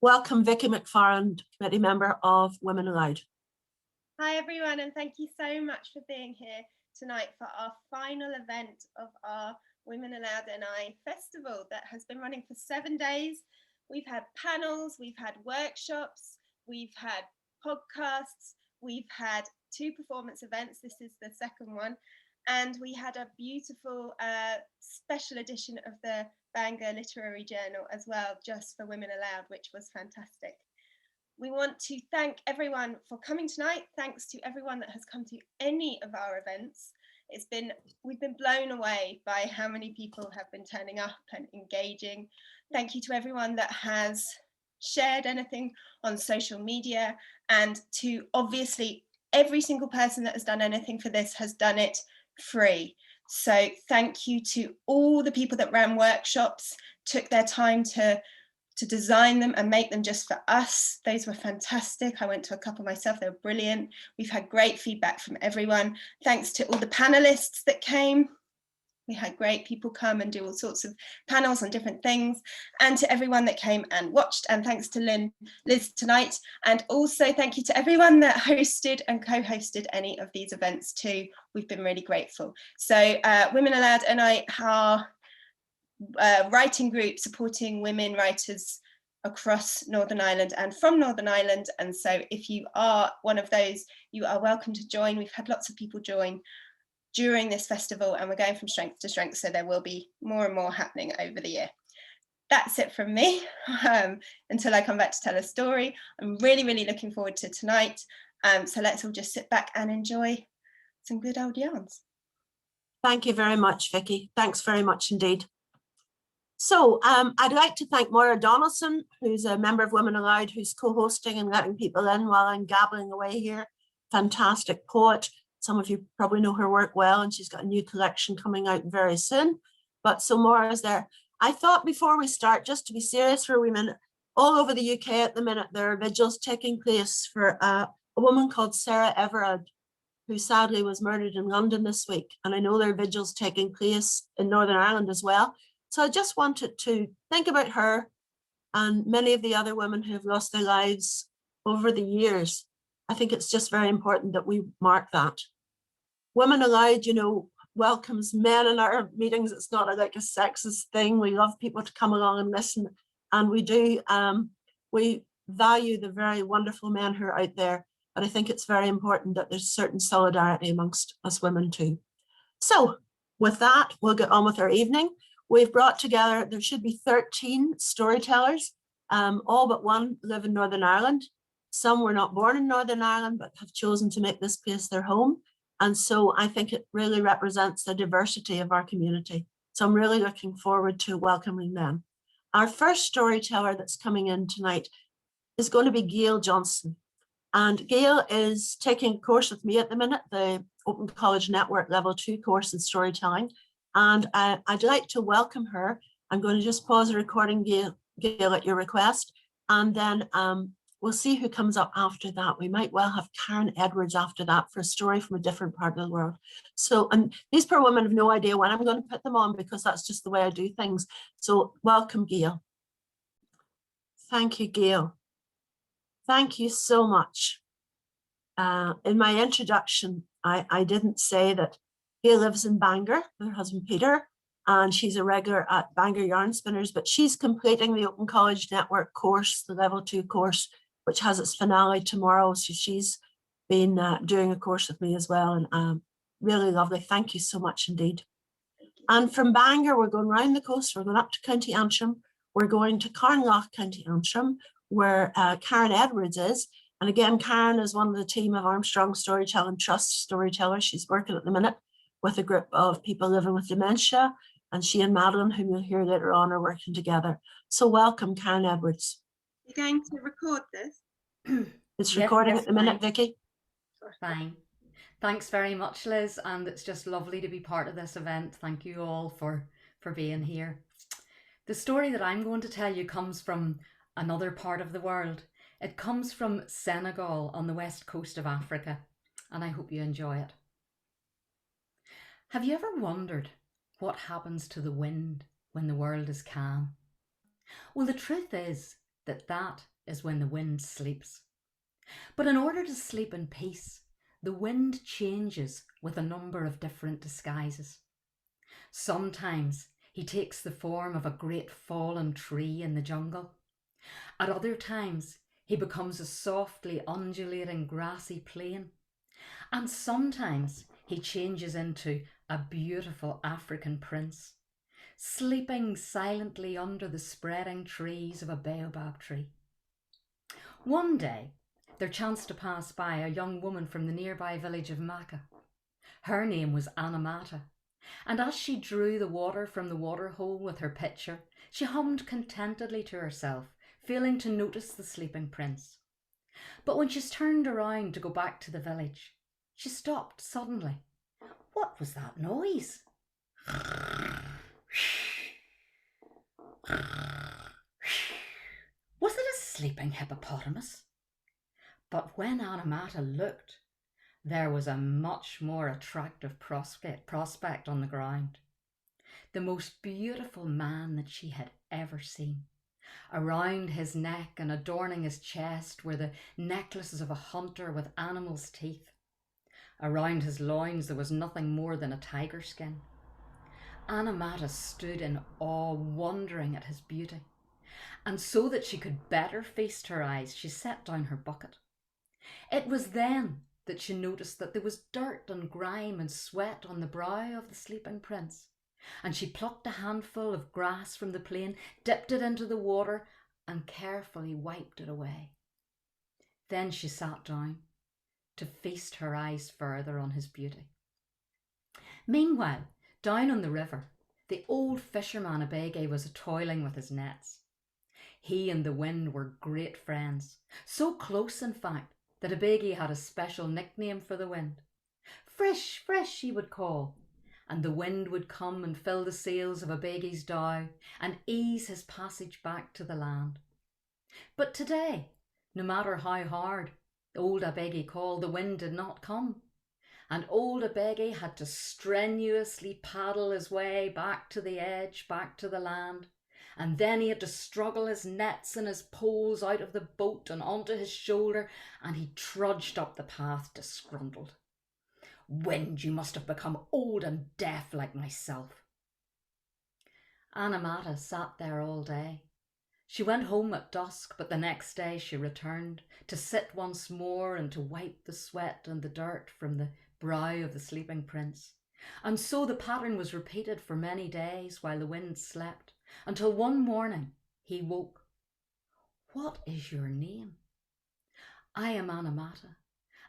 welcome Vicky McFarland, committee member of Women Aloud. Hi everyone, and thank you so much for being here tonight for our final event of our Women Aloud NI festival that has been running for 7 days. We've had panels, we've had workshops, we've had podcasts, we've had 2 performance events. This is the second one. And we had a beautiful special edition of the Bangor Literary Journal as well, just for Women Aloud, which was fantastic. We want to thank everyone for coming tonight. Thanks to everyone that has come to any of our events. We've been blown away by how many people have been turning up and engaging. Thank you to everyone that has shared anything on social media, and to obviously every single person that has done anything for this has done it free. So thank you to all the people that ran workshops, took their time to design them and make them just for us. Those were fantastic. I went to a couple myself, they were brilliant. We've had great feedback from everyone. Thanks to all the panelists that came. We had great people come and do all sorts of panels on different things, and to everyone that came and watched, and thanks to Liz tonight, and also thank you to everyone that hosted and co-hosted any of these events too. We've been really grateful. So Women Aloud and I are writing group supporting women writers across Northern Ireland and from Northern Ireland, and so if you are one of those, you are welcome to join. We've had lots of people join during this festival, and we're going from strength to strength, so there will be more and more happening over the year. That's it from me until I come back to tell a story. I'm really looking forward to tonight, so let's all just sit back and enjoy some good old yarns. Thank you very much, Vicky. Thanks very much indeed. So I'd like to thank Moira Donaldson, who's a member of Women Aloud, who's co-hosting and letting people in while I'm gabbling away here. Fantastic poet. Some of you probably know her work well, and she's got a new collection coming out very soon. But so Moira's there. I thought before we start, just to be serious for a wee minute, all over the UK at the minute, there are vigils taking place for a woman called Sarah Everard, who sadly was murdered in London this week. And I know there are vigils taking place in Northern Ireland as well. So I just wanted to think about her and many of the other women who have lost their lives over the years. I think it's just very important that we mark that. Women Aloud, you know, welcomes men in our meetings. It's not like a sexist thing. We love people to come along and listen. And we do, we value the very wonderful men who are out there. But I think it's very important that there's certain solidarity amongst us women too. So with that, we'll get on with our evening. We've brought together, there should be 13 storytellers, all but one live in Northern Ireland. Some were not born in Northern Ireland, but have chosen to make this place their home. And so I think it really represents the diversity of our community. So I'm really looking forward to welcoming them. Our first storyteller that's coming in tonight is going to be Gail Johnson. And Gail is taking a course with me at the minute, the Open College Network Level 2 course in storytelling. And I'd like to welcome her. I'm going to just pause the recording, Gail, at your request, and then we'll see who comes up after that. We might well have Karen Edwards after that for a story from a different part of the world. So, and these poor women have no idea when I'm going to put them on, because that's just the way I do things. So welcome, Gail. Thank you, Gail. Thank you so much. In my introduction, I didn't say that Gail lives in Bangor with her husband Peter, and she's a regular at Bangor Yarn Spinners, but she's completing the Open College Network course, the Level 2 course, which has its finale tomorrow. So she's been doing a course with me as well, and really lovely. Thank you so much indeed. And from Bangor, we're going round the coast. We're going up to County Antrim. We're going to Carnlough, County Antrim, where Karen Edwards is. And again, Karen is one of the team of Armstrong Storytelling Trust storytellers. She's working at the minute with a group of people living with dementia, and she and Madeline, whom you'll hear later on, are working together. So welcome, Karen Edwards. You're going to record this? It's recording at the minute, Vicky. Fine. Thanks very much, Liz, and it's just lovely to be part of this event. Thank you all for being here. The story that I'm going to tell you comes from another part of the world. It comes from Senegal on the west coast of Africa, and I hope you enjoy it. Have you ever wondered what happens to the wind when the world is calm? Well, the truth is that is when the wind sleeps. But in order to sleep in peace, the wind changes with a number of different disguises. Sometimes he takes the form of a great fallen tree in the jungle. At other times, he becomes a softly undulating grassy plain. And sometimes he changes into a beautiful African prince, sleeping silently under the spreading trees of a baobab tree. One day, there chanced to pass by a young woman from the nearby village of Maka. Her name was Anamata, and as she drew the water from the water hole with her pitcher, she hummed contentedly to herself, failing to notice the sleeping prince. But when she turned around to go back to the village, she stopped suddenly. What was that noise? Was it a sleeping hippopotamus? But when Anamata looked, there was a much more attractive prospect on the ground. The most beautiful man that she had ever seen. Around his neck and adorning his chest were the necklaces of a hunter with animal's teeth. Around his loins there was nothing more than a tiger skin. Anamata stood in awe, wondering at his beauty. And so that she could better feast her eyes, she set down her bucket. It was then that she noticed that there was dirt and grime and sweat on the brow of the sleeping prince, and she plucked a handful of grass from the plain, dipped it into the water, and carefully wiped it away. Then she sat down to feast her eyes further on his beauty. Meanwhile, down on the river, the old fisherman Abege was toiling with his nets. He and the wind were great friends, so close in fact that Abege had a special nickname for the wind. Frish, frish, he would call, and the wind would come and fill the sails of Abege's dhow and ease his passage back to the land. But today, no matter how hard old Abege called, the wind did not come, and old Abege had to strenuously paddle his way back to the edge, back to the land. And then he had to struggle his nets and his poles out of the boat and onto his shoulder, and he trudged up the path disgruntled. Wind, you must have become old and deaf like myself. Anamata sat there all day. She went home at dusk, but the next day she returned to sit once more and to wipe the sweat and the dirt from the brow of the sleeping prince. And so the pattern was repeated for many days while the wind slept, until one morning he woke. What is your name? I am Anamata,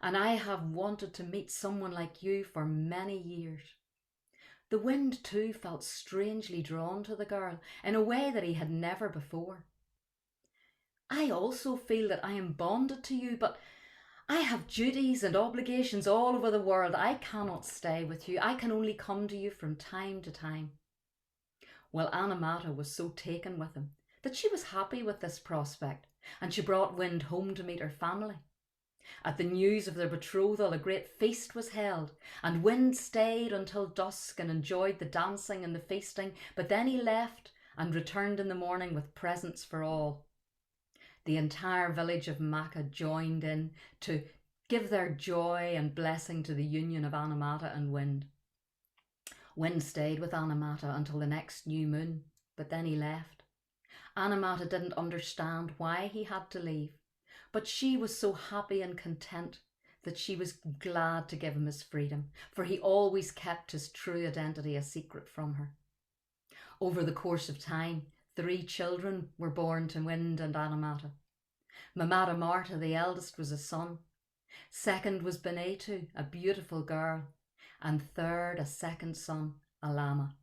and I have wanted to meet someone like you for many years. The wind too felt strangely drawn to the girl in a way that he had never before. I also feel that I am bonded to you, but I have duties and obligations all over the world. I cannot stay with you. I can only come to you from time to time. Well, Anamata was so taken with him that she was happy with this prospect, and she brought Wind home to meet her family. At the news of their betrothal, a great feast was held, and Wind stayed until dusk and enjoyed the dancing and the feasting, but then he left and returned in the morning with presents for all. The entire village of Maka joined in to give their joy and blessing to the union of Anamata and Wind. Wind stayed with Anamata until the next new moon, but then he left. Anamata didn't understand why he had to leave, but she was so happy and content that she was glad to give him his freedom, for he always kept his true identity a secret from her. Over the course of time, 3 children were born to Wind and Anamata. Mamata Marta, the eldest, was a son. Second was Benetu, a beautiful girl. And third, a second son, a llama.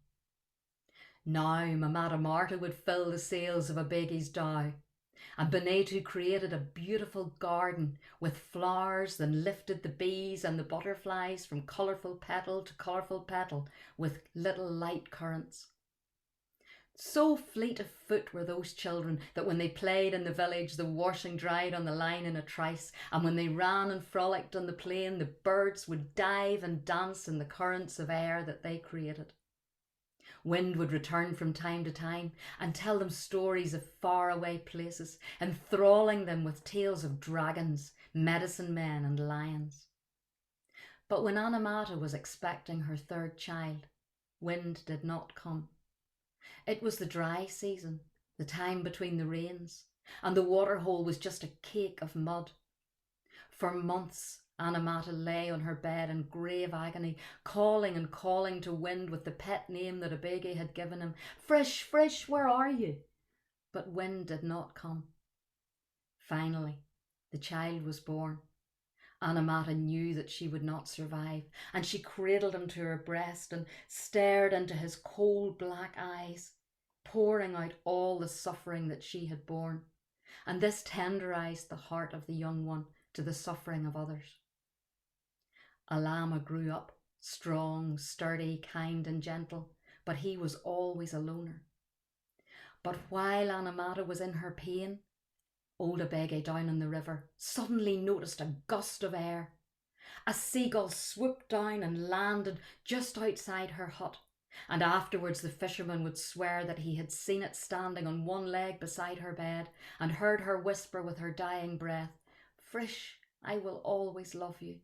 Now Mamata Marta would fill the sails of Abege's dhow, and Benetu created a beautiful garden with flowers and lifted the bees and the butterflies from colourful petal to colourful petal with little light currents. So fleet of foot were those children that when they played in the village, the washing dried on the line in a trice, and when they ran and frolicked on the plain, the birds would dive and dance in the currents of air that they created. Wind would return from time to time and tell them stories of faraway places, enthralling them with tales of dragons, medicine men and lions. But when Anamata was expecting her third child, Wind did not come. It was the dry season, the time between the rains, and the waterhole was just a cake of mud. For months, Anamata lay on her bed in grave agony, calling and calling to Wind with the pet name that Abege had given him. Frish, Frish, where are you? But Wind did not come. Finally, the child was born. Anamata knew that she would not survive, and she cradled him to her breast and stared into his cold black eyes, pouring out all the suffering that she had borne. And this tenderized the heart of the young one to the suffering of others. Alama grew up, strong, sturdy, kind and gentle, but he was always a loner. But while Anamata was in her pain, old Abege down in the river suddenly noticed a gust of air. A seagull swooped down and landed just outside her hut, and afterwards the fisherman would swear that he had seen it standing on one leg beside her bed and heard her whisper with her dying breath, "Frish, I will always love you."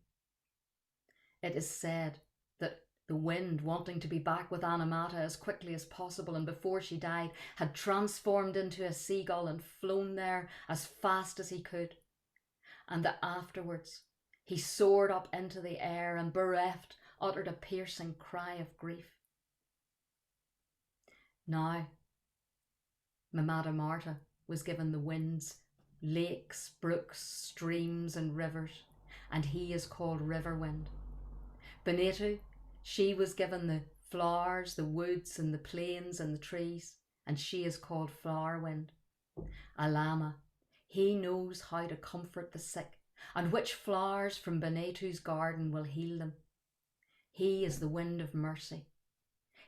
It is said that the Wind, wanting to be back with Anamata as quickly as possible and before she died, had transformed into a seagull and flown there as fast as he could. And that afterwards he soared up into the air and, bereft, uttered a piercing cry of grief. Now, Mamada Marta was given the Wind's lakes, brooks, streams and rivers, and he is called River Wind. Benetu, she was given the flowers, the woods and the plains and the trees, and she is called Flower Wind. Alama, he knows how to comfort the sick, and which flowers from Benetu's garden will heal them. He is the wind of mercy.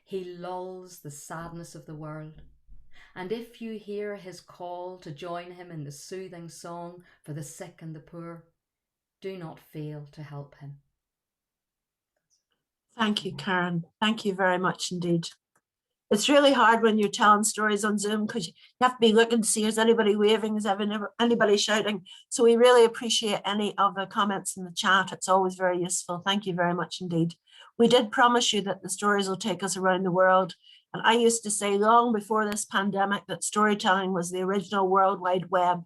He lulls the sadness of the world. And if you hear his call to join him in the soothing song for the sick and the poor, do not fail to help him. Thank you, Karen. Thank you very much indeed. It's really hard when you're telling stories on Zoom because you have to be looking to see is anybody waving, is anybody shouting. So we really appreciate any of the comments in the chat. It's always very useful. Thank you very much indeed. We did promise you that the stories will take us around the world. And I used to say long before this pandemic that storytelling was the original World Wide Web.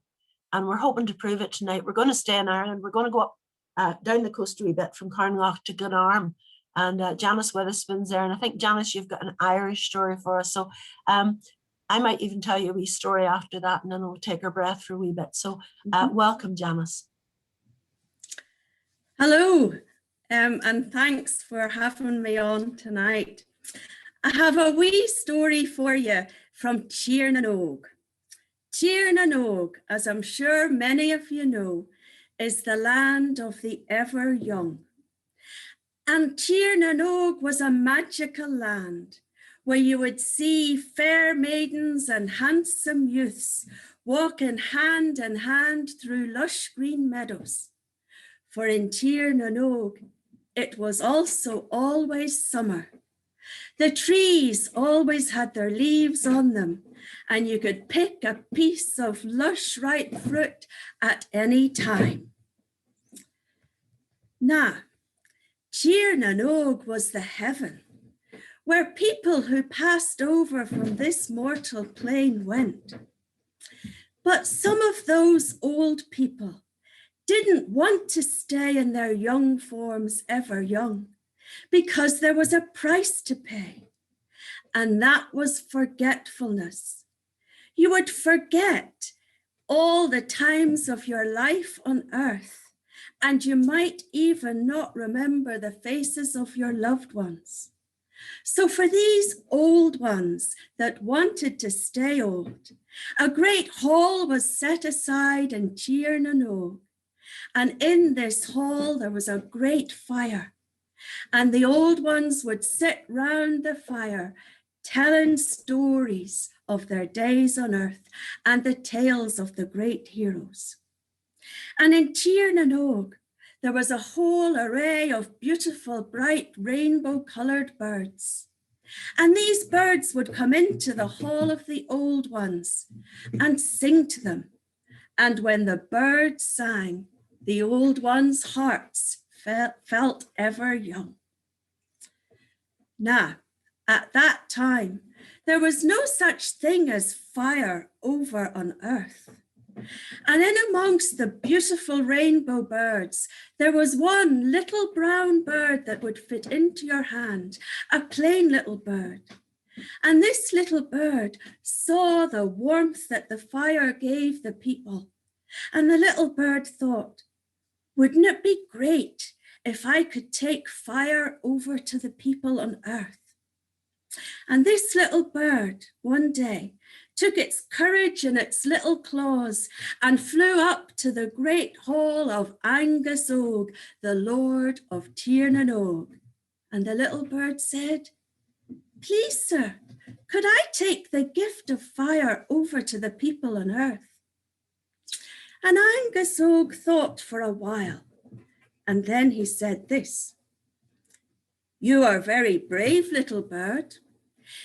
And we're hoping to prove it tonight. We're going to stay in Ireland. We're going to go up down the coast a wee bit from Carnlough to Glenarm. And Janice Witherspoon's there. And I think, Janice, you've got an Irish story for us. So I might even tell you a wee story after that, and then we'll take our breath for a wee bit. So welcome, Janice. Hello, and thanks for having me on tonight. I have a wee story for you from Tiernanog. Tiernanog, as I'm sure many of you know, is the land of the ever young. And Tiernanog was a magical land where you would see fair maidens and handsome youths walking hand in hand through lush green meadows. For in Tiernanog, it was also always summer. The trees always had their leaves on them, and you could pick a piece of lush ripe fruit at any time. Now, Tiernanog was the heaven where people who passed over from this mortal plane went. But some of those old people didn't want to stay in their young forms ever young because there was a price to pay, and that was forgetfulness. You would forget all the times of your life on earth, and you might even not remember the faces of your loved ones. So for these old ones that wanted to stay old, a great hall was set aside in Tiernanog. And in this hall, there was a great fire. And the old ones would sit round the fire, telling stories of their days on earth and the tales of the great heroes. And in Tiernanog, there was a whole array of beautiful, bright, rainbow-coloured birds. And these birds would come into the hall of the old ones and sing to them. And when the birds sang, the old ones' hearts felt ever young. Now, at that time, there was no such thing as fire over on earth. And in amongst the beautiful rainbow birds, there was one little brown bird that would fit into your hand, a plain little bird. And this little bird saw the warmth that the fire gave the people. And the little bird thought, wouldn't it be great if I could take fire over to the people on earth? And this little bird one day took its courage in its little claws and flew up to the great hall of Angus Og, the Lord of Tiernan Og. And the little bird said, please, sir, could I take the gift of fire over to the people on earth? And Angus Og thought for a while, and then he said this, you are very brave, little bird.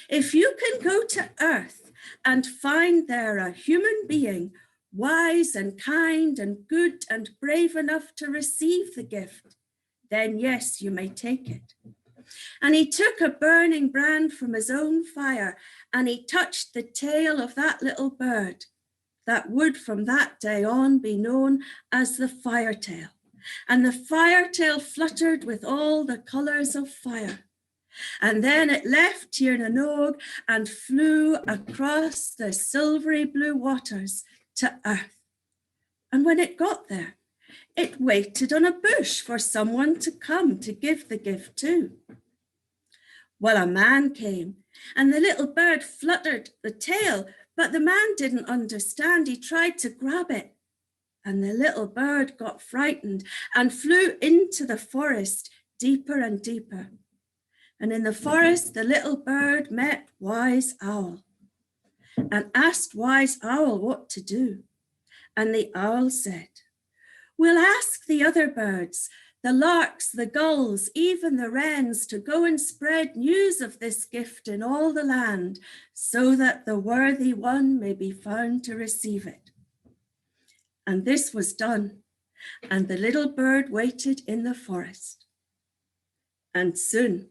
If you can go to earth and find there a human being wise and kind and good and brave enough to receive the gift, then yes, you may take it. And he took a burning brand from his own fire and he touched the tail of that little bird that would from that day on be known as the firetail. And the firetail fluttered with all the colours of fire. And then it left Tiernan Og and flew across the silvery blue waters to earth. And when it got there, it waited on a bush for someone to come to give the gift to. Well, a man came and the little bird fluttered the tail, but the man didn't understand. He tried to grab it. And the little bird got frightened and flew into the forest deeper and deeper. And in the forest, the little bird met Wise Owl and asked Wise Owl what to do. And the owl said, we'll ask the other birds, the larks, the gulls, even the wrens, to go and spread news of this gift in all the land, so that the worthy one may be found to receive it. And this was done, and the little bird waited in the forest. And soon,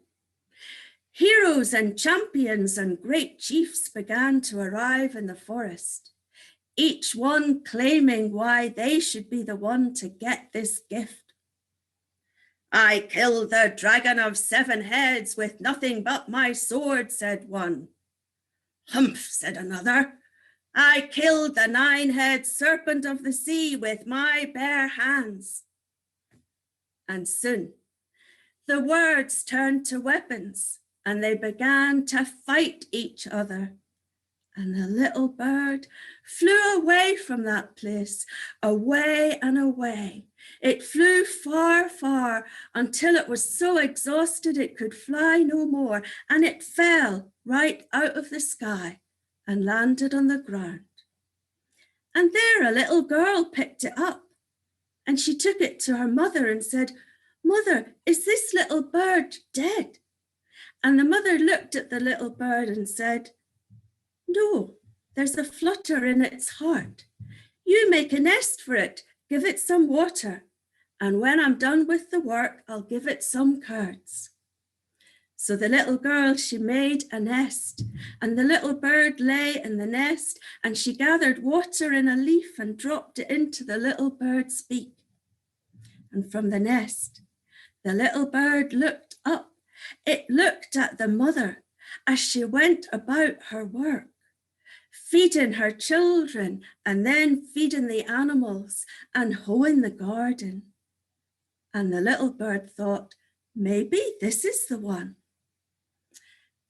heroes and champions and great chiefs began to arrive in the forest, each one claiming why they should be the one to get this gift. I killed the dragon of 7 heads with nothing but my sword, said one. Humph, said another. I killed the 9-headed serpent of the sea with my bare hands. And soon the words turned to weapons and they began to fight each other. And the little bird flew away from that place, away and away. It flew far, far until it was so exhausted it could fly no more, and it fell right out of the sky and landed on the ground. And there a little girl picked it up and she took it to her mother and said, Mother, is this little bird dead? And the mother looked at the little bird and said, No, there's a flutter in its heart. You make a nest for it, give it some water, and when I'm done with the work, I'll give it some curds. So the little girl, she made a nest, and the little bird lay in the nest, and she gathered water in a leaf and dropped it into the little bird's beak. And from the nest, the little bird looked up. It looked at the mother as she went about her work, feeding her children and then feeding the animals and hoeing the garden. And the little bird thought, maybe this is the one.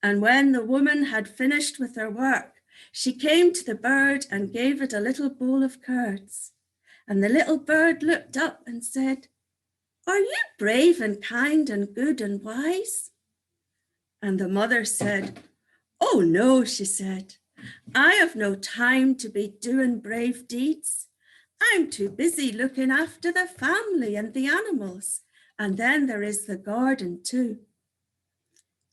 And when the woman had finished with her work, she came to the bird and gave it a little bowl of curds. And the little bird looked up and said, Are you brave and kind and good and wise? And the mother said, Oh no, she said, I have no time to be doing brave deeds. I'm too busy looking after the family and the animals. And then there is the garden too.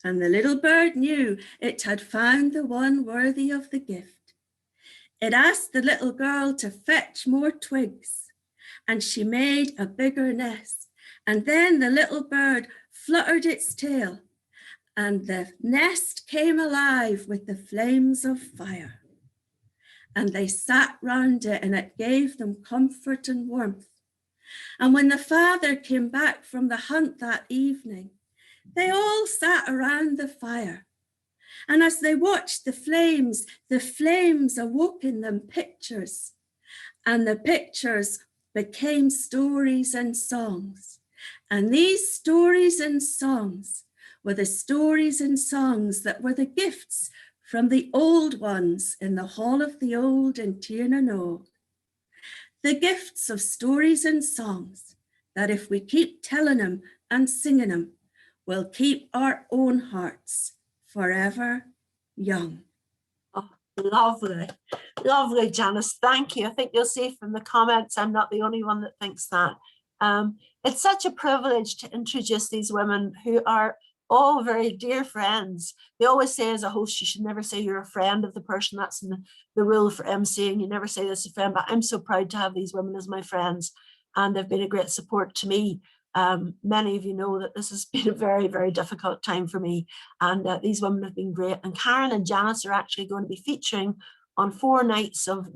and the little bird knew it had found the one worthy of the gift. It asked the little girl to fetch more twigs, and she made a bigger nest. And then the little bird fluttered its tail, and the nest came alive with the flames of fire. And they sat round it, and it gave them comfort and warmth. And when the father came back from the hunt that evening, they all sat around the fire. And as they watched the flames awoke in them pictures, and the pictures became stories and songs. And these stories and songs were the stories and songs that were the gifts from the old ones in the Hall of the Old in Tirnano. The gifts of stories and songs that if we keep telling them and singing them, will keep our own hearts forever young. Oh, lovely, lovely, Janice. Thank you. I think you'll see from the comments, I'm not the only one that thinks that. It's such a privilege to introduce these women who are all very dear friends. They always say as a host, you should never say you're a friend of the person. That's in the rule for emceeing. You never say this is a friend, but I'm so proud to have these women as my friends, and they've been a great support to me. Many of you know that this has been a very, very difficult time for me, and these women have been great. And Karen and Janice are actually going to be featuring on 4 nights of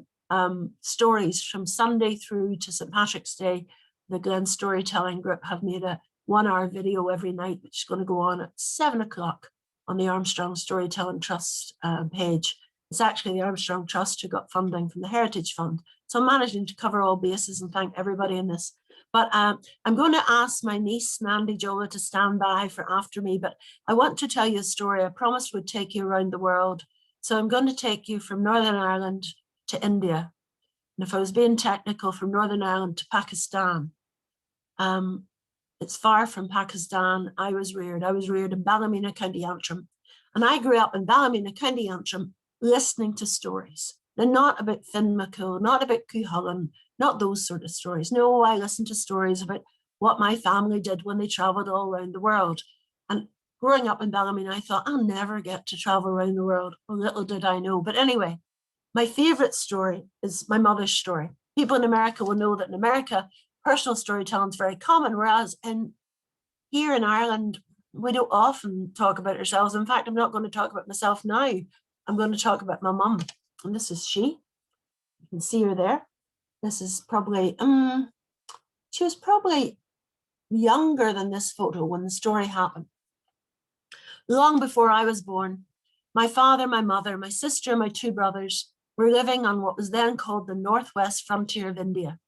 stories from Sunday through to St. Patrick's Day. The Glen Storytelling Group have made a 1-hour video every night, which is going to go on at 7 o'clock on the Armstrong Storytelling Trust page. It's actually the Armstrong Trust who got funding from the Heritage Fund. So I'm managing to cover all bases and thank everybody in this. But I'm going to ask my niece, Nandi Jola, to stand by for after me, but I want to tell you a story. I promised would take you around the world. So I'm going to take you from Northern Ireland to India. And if I was being technical, from Northern Ireland to Pakistan. It's far from Pakistan. I was reared in Ballymena, County Antrim. And I grew up in Ballymena, County Antrim, listening to stories. They're not about Finn McCool, not about Cuchulainn, not those sort of stories. No, I listened to stories about what my family did when they traveled all around the world. And growing up in Ballymena, I thought, I'll never get to travel around the world. Well, little did I know. But anyway, my favorite story is my mother's story. People in America will know that in America, personal storytelling is very common, whereas here in Ireland, we don't often talk about ourselves. In fact, I'm not going to talk about myself now. I'm going to talk about my mum. And this is she. You can see her there. This is probably, she was probably younger than this photo when the story happened. Long before I was born, my father, my mother, my sister, and my 2 brothers were living on what was then called the northwest frontier of India.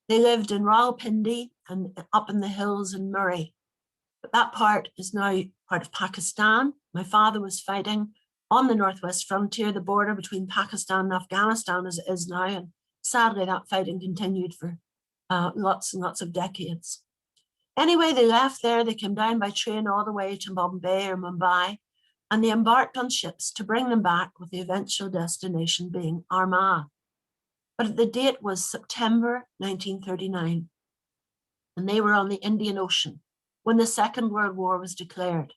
They lived in Rawalpindi and up in the hills in Murray. But that part is now part of Pakistan. My father was fighting on the northwest frontier, the border between Pakistan and Afghanistan as it is now. And sadly, that fighting continued for lots and lots of decades. Anyway, they left there. They came down by train all the way to Bombay or Mumbai, and they embarked on ships to bring them back, with the eventual destination being Armagh. But the date was September 1939, and they were on the Indian Ocean when the Second World War was declared,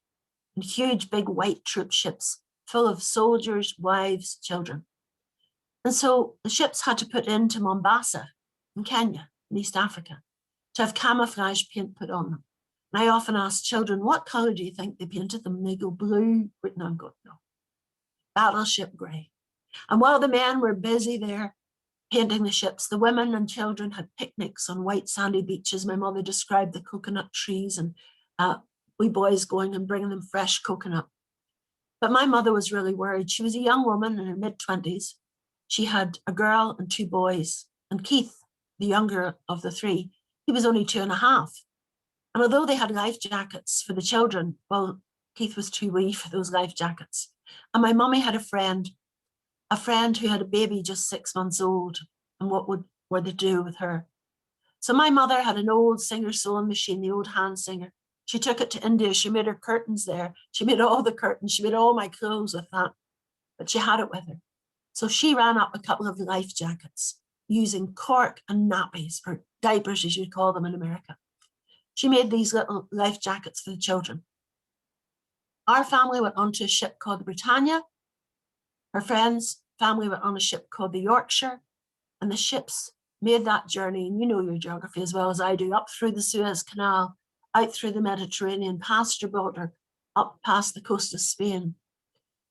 and huge big white troop ships full of soldiers, wives, children. And so the ships had to put into Mombasa in Kenya, in East Africa, to have camouflage paint put on them. And I often ask children, what color do you think they painted them? And they go blue. No, I'm going, no. Battleship gray. And while the men were busy there painting the ships, the women and children had picnics on white sandy beaches. My mother described the coconut trees, and we boys going and bringing them fresh coconut. But my mother was really worried. She was a young woman in her mid-20s. She had a girl and 2 boys. And Keith, the younger of the 3, he was only 2.5. And although they had life jackets for the children, well, Keith was too wee for those life jackets. And my mummy had a friend who had a baby just 6 months old. And what were they do with her? So my mother had an old Singer sewing machine, the old hand Singer. She took it to India. She made her curtains there. She made all the curtains. She made all my clothes with that. But she had it with her. So she ran up a couple of life jackets using cork and nappies, or diapers as you'd call them in America. She made these little life jackets for the children. Our family went onto a ship called the Britannia. Her friend's family went on a ship called the Yorkshire, and the ships made that journey, and you know your geography as well as I do, up through the Suez Canal, out through the Mediterranean, past Gibraltar, up past the coast of Spain.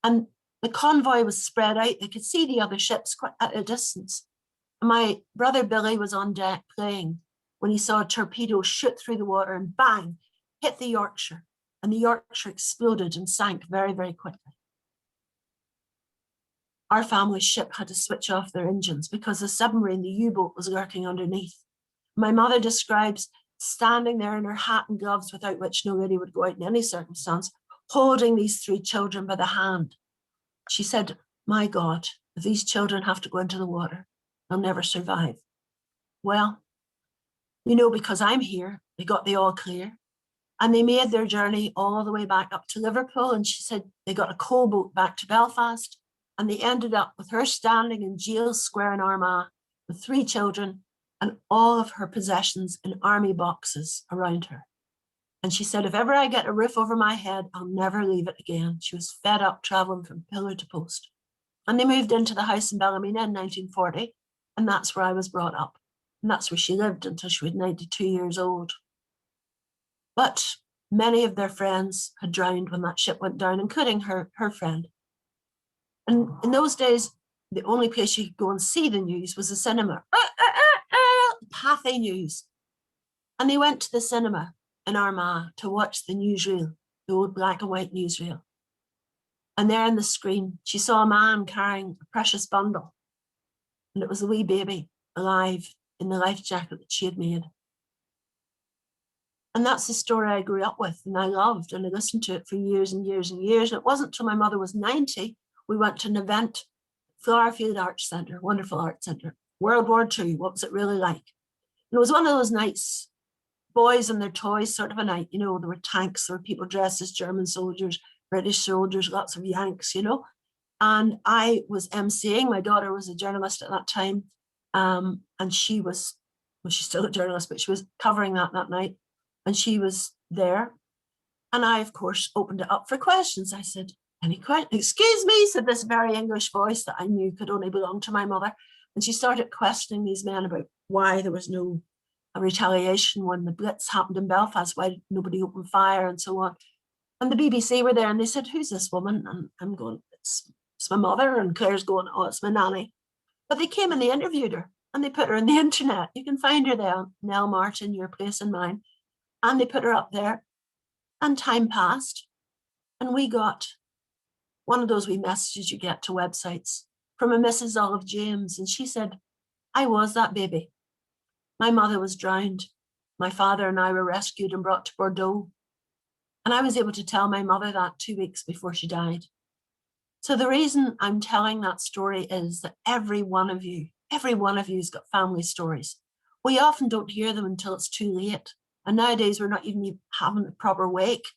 And the convoy was spread out. They could see the other ships quite at a distance. And my brother Billy was on deck playing when he saw a torpedo shoot through the water and bang, hit the Yorkshire. And the Yorkshire exploded and sank very, very quickly. Our family's ship had to switch off their engines because the submarine, the U-boat, was lurking underneath. My mother describes standing there in her hat and gloves, without which no lady would go out in any circumstance, holding these 3 children by the hand. She said, my God, if these children have to go into the water, they'll never survive. Well, you know, because I'm here, they got the all clear. And they made their journey all the way back up to Liverpool. And she said they got a coal boat back to Belfast. And they ended up with her standing in Jail Square in Armagh with 3 children and all of her possessions in army boxes around her. And she said, if ever I get a roof over my head, I'll never leave it again. She was fed up traveling from pillar to post. And they moved into the house in Ballymena in 1940. And that's where I was brought up. And that's where she lived until she was 92 years old. But many of their friends had drowned when that ship went down, including her friend. And in those days, the only place you could go and see the news was the cinema. Pathy News. And they went to the cinema in Armagh to watch the newsreel, the old black and white newsreel. And there on the screen, she saw a man carrying a precious bundle. And it was a wee baby alive in the life jacket that she had made. And that's the story I grew up with and I loved, and I listened to it for years and years and years. And it wasn't until my mother was 90, we went to an event, Flowerfield Arts Centre, wonderful art centre, World War II, what was it really like? And it was one of those nights, boys and their toys sort of a night, you know, there were tanks, there were people dressed as German soldiers, British soldiers, lots of Yanks, you know. And I was emceeing, my daughter was a journalist at that time, and she was, well, she's still a journalist, but she was covering that night, and she was there. And I, of course, opened it up for questions. I said, any question? Excuse me, said this very English voice that I knew could only belong to my mother. And she started questioning these men about why there was no retaliation when the Blitz happened in Belfast, why did nobody open fire and so on. And the BBC were there and they said, who's this woman? And I'm going, it's my mother. And Claire's going, oh, it's my nanny. But they came and they interviewed her and they put her on the internet. You can find her there, Nell Martin, Your Place in Mine. And they put her up there, and time passed, and we got one of those wee messages you get to websites from a Mrs. Olive James, and she said, I was that baby. My mother was drowned. My father and I were rescued and brought to Bordeaux. And I was able to tell my mother that 2 weeks before she died. So the reason I'm telling that story is that every one of you's got family stories. We often don't hear them until it's too late. And nowadays we're not even having a proper wake.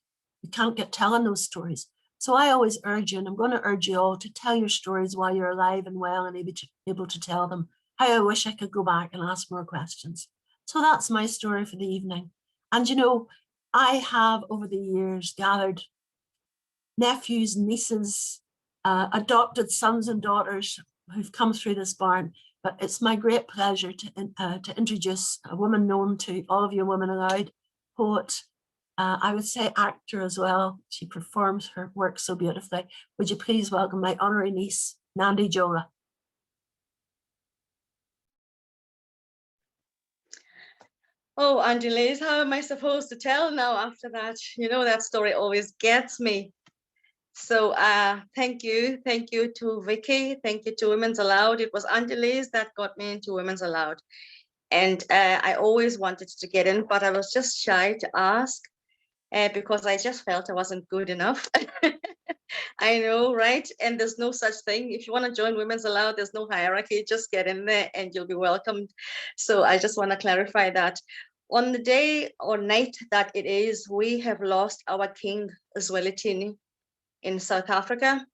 You can't get telling those stories. So I always urge you, and I'm going to urge you all to tell your stories while you're alive and well and able to tell them. How I wish I could go back and ask more questions. So that's my story for the evening. And you know, I have over the years gathered nephews, nieces, adopted sons and daughters who've come through this barn. But it's my great pleasure to introduce a woman known to all of you Women Aloud, poet, I would say actor as well. She performs her work so beautifully. Would you please welcome my honorary niece, Nandi Jola. Oh, Angeles, how am I supposed to tell now after that? You know, that story always gets me. So thank you to Vicky, thank you to Women's Aloud. It was Angeles that got me into Women's Aloud. And I always wanted to get in, but I was just shy to ask because I just felt I wasn't good enough. I know, right? And there's no such thing. If you want to join Women's Aloud, there's no hierarchy. Just get in there and you'll be welcomed. So I just want to clarify that. On the day or night that it is, we have lost our King Zwelithini in South Africa.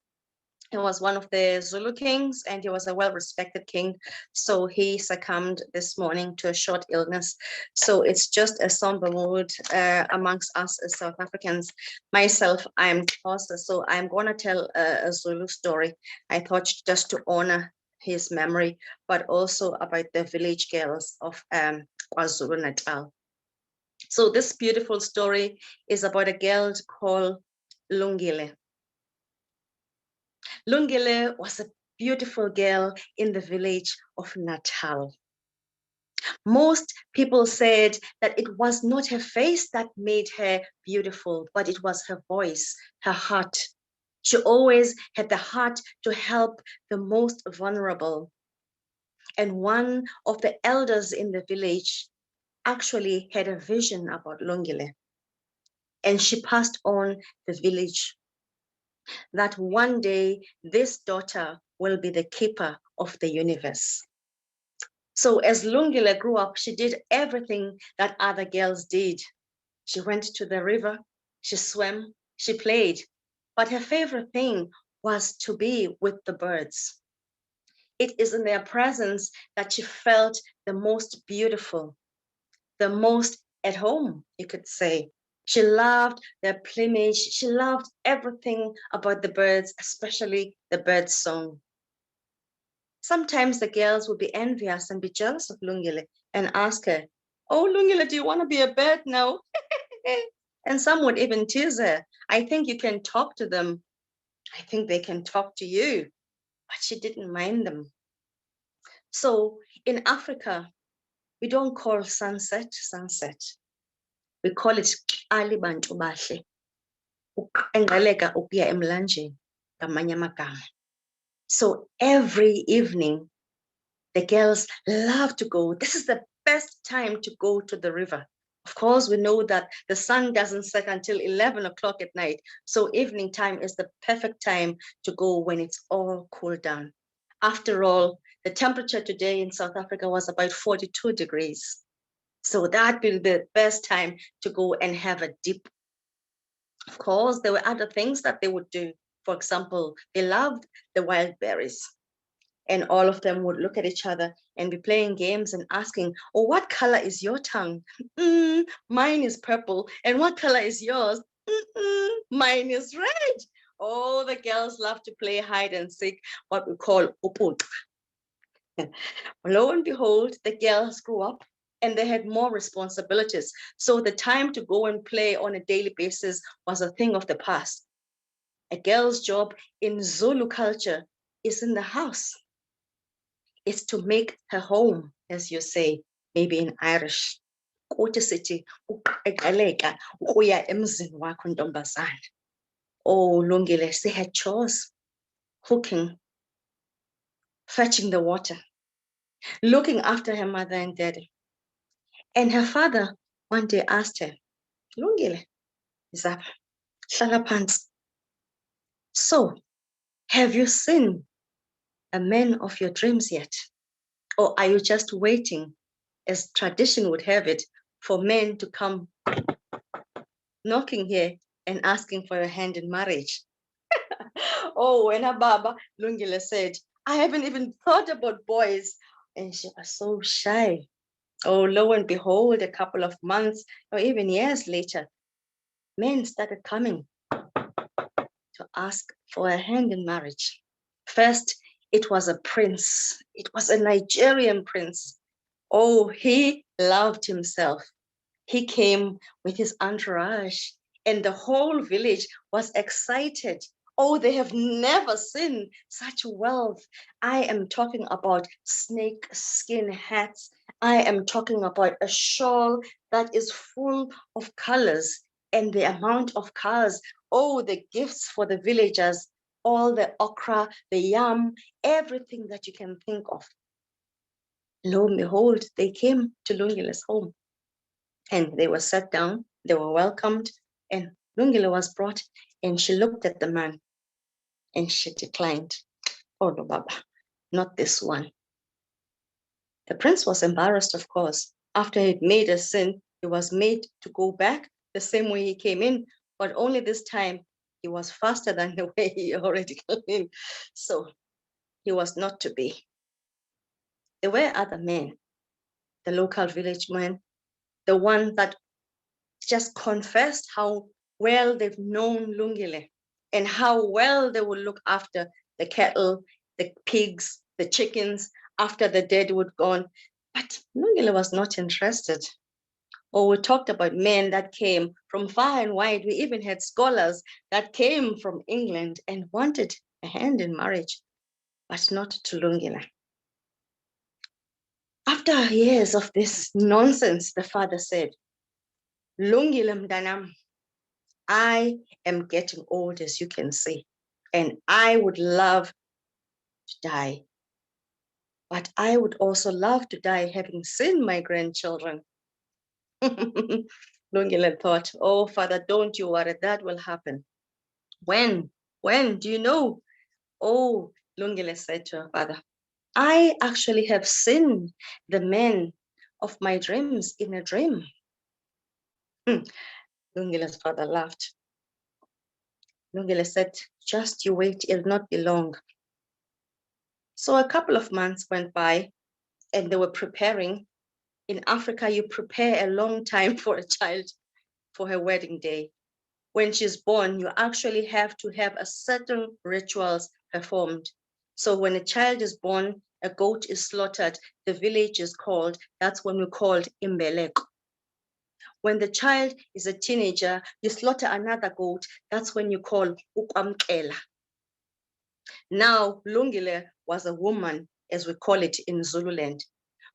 He was one of the Zulu kings, and he was a well-respected king. So he succumbed this morning to a short illness. So it's just a somber mood amongst us as South Africans. Myself, I'm Xhosa, so I'm going to tell a Zulu story. I thought just to honor his memory, but also about the village girls of KwaZulu-Natal. So this beautiful story is about a girl called Lungile. Lungile was a beautiful girl in the village of Natal. Most people said that it was not her face that made her beautiful, but it was her voice, her heart. She always had the heart to help the most vulnerable. And one of the elders in the village actually had a vision about Lungile. And she passed on the village that one day this daughter will be the keeper of the universe. So as Lungile grew up, she did everything that other girls did. She went to the river, she swam, she played, but her favorite thing was to be with the birds. It is in their presence that she felt the most beautiful, the most at home, you could say. She loved their plumage. She loved everything about the birds, especially the bird's song. Sometimes the girls would be envious and be jealous of Lungile and ask her, "Oh, Lungile, do you want to be a bird now?" And some would even tease her. "I think you can talk to them. I think they can talk to you." But she didn't mind them. So in Africa, we don't call sunset, sunset. We call it Ali Bantu Bahle. Ukuqenqgeleka ukuya emlanjeni, ngamanye amagama. So every evening, the girls love to go. This is the best time to go to the river. Of course, we know that the sun doesn't set until 11 o'clock at night. So evening time is the perfect time to go when it's all cooled down. After all, the temperature today in South Africa was about 42 degrees. So that'd be the best time to go and have a dip. Of course, there were other things that they would do. For example, they loved the wild berries. And all of them would look at each other and be playing games and asking, "Oh, what color is your tongue?" Mine is purple. "And what color is yours?" Mine is red. Oh, the girls love to play hide and seek, what we call uput. Lo and behold, the girls grew up and they had more responsibilities. So the time to go and play on a daily basis was a thing of the past. A girl's job in Zulu culture is in the house. It's to make her home, as you say, maybe in Irish. Kuthi sithi ukuqeqeleka ukuya emzini wakho ntombazana. Oh, Lungile, she had chores, cooking, fetching the water, looking after her mother and daddy. And her father one day asked her, "Lungile, Zap, hlala phansi. So, have you seen a man of your dreams yet? Or are you just waiting, as tradition would have it, for men to come knocking here and asking for a hand in marriage?" Oh, when her Baba Lungile said, "I haven't even thought about boys." And she was so shy. Oh, lo and behold, a couple of months or even years later, men started coming to ask for a hand in marriage. First, it was a prince. It was a Nigerian prince. Oh, he loved himself. He came with his entourage, and the whole village was excited. Oh, they have never seen such wealth. I am talking about snake skin hats. I am talking about a shawl that is full of colors, and the amount of colors. Oh, the gifts for the villagers, all the okra, the yam, everything that you can think of. Lo and behold, they came to Lungile's home. And they were sat down, they were welcomed, and Lungile was brought, and she looked at the man, and she declined. "Oh, no, Baba, not this one." The prince was embarrassed, of course. After he'd made a sin, he was made to go back the same way he came in, but only this time, He was faster than the way he already came in. So he was not to be. There were other men, the local village men, the one that just confessed how well they've known Lungile and how well they would look after the cattle, the pigs, the chickens after the dead would gone. But Lungile was not interested. Or we talked about men that came from far and wide. We even had scholars that came from England and wanted a hand in marriage, but not to Lungile. After years of this nonsense, the father said, Lungile mdanam, I am getting old, as you can see, and I would love to die. But I would also love to die having seen my grandchildren. Lungile thought, oh, Father, don't you worry, that will happen. When do you know? Oh, Lungile said to her father, I actually have seen the men of my dreams in a dream. Lungile's father laughed. Lungile said, just you wait, it'll not be long. So a couple of months went by and they were preparing. In Africa, you prepare a long time for a child for her wedding day. When she's born, you actually have to have a certain rituals performed. So when a child is born, a goat is slaughtered, the village is called, that's when we called imbeleko. When the child is a teenager, you slaughter another goat, that's when you call ukwamkela. Now, Lungile was a woman, as we call it in Zululand.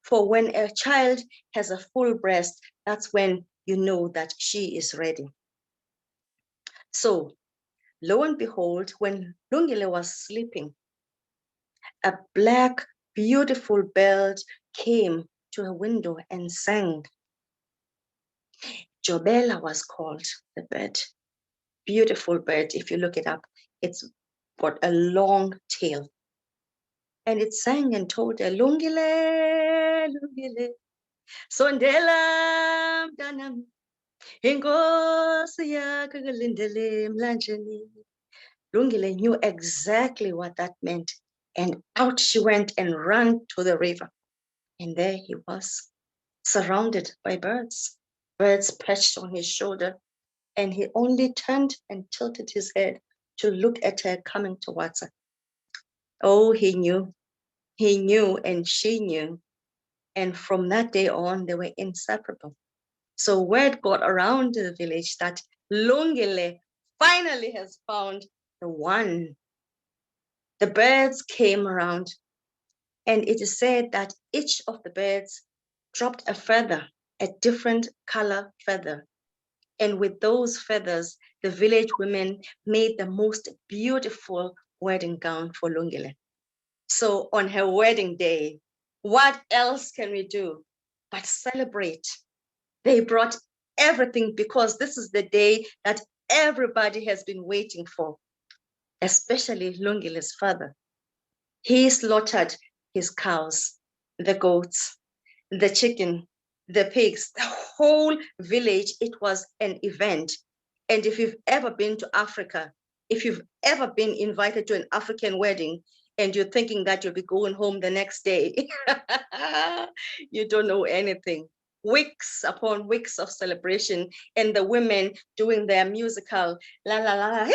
For when a child has a full breast, that's when you know that she is ready. So, lo and behold, when Lungile was sleeping, a black, beautiful bird came to her window and sang. Jobela was called the bird. Beautiful bird, if you look it up, it's got a long tail. And it sang and told her, Lungile, Lungile, sondela mntanam, inkosi yakho ikulindele emlanjeni. Lungile knew exactly what that meant. And out she went and ran to the river. And there he was, surrounded by birds. Birds perched on his shoulder. And he only turned and tilted his head to look at her coming towards her. Oh, he knew, and she knew. And from that day on, they were inseparable. So word got around the village that Lungile finally has found the one. The birds came around, and it is said that each of the birds dropped a feather, a different color feather. And with those feathers, the village women made the most beautiful wedding gown for Lungile. So on her wedding day, what else can we do but celebrate? They brought everything because this is the day that everybody has been waiting for, especially Lungile's father. He slaughtered his cows, the goats, the chicken, the pigs, the whole village. It was an event. And if you've ever been to Africa, if you've ever been invited to an African wedding, and you're thinking that you'll be going home the next day, you don't know anything. Weeks upon weeks of celebration, and the women doing their musical, la la la la.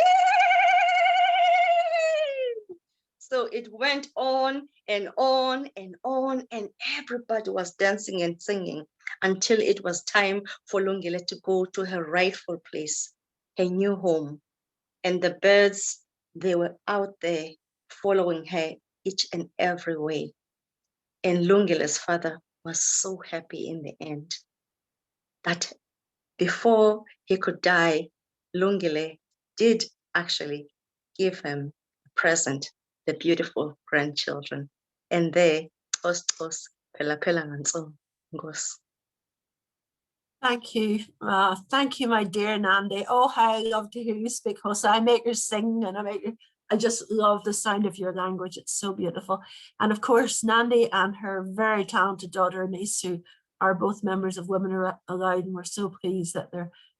So it went on and on and on, and everybody was dancing and singing until it was time for Lungile to go to her rightful place, her new home. And the birds, they were out there following her each and every way. And Lungile's father was so happy in the end that before he could die, Lungile did actually give him a present, the beautiful grandchildren. And there, Thank you. Thank you, my dear Nandi. Oh, how I love to hear you speak Xhosa. I make her sing and I just love the sound of your language. It's so beautiful. And of course, Nandi and her very talented daughter, Anisu, are both members of Women Aloud, and we're so pleased that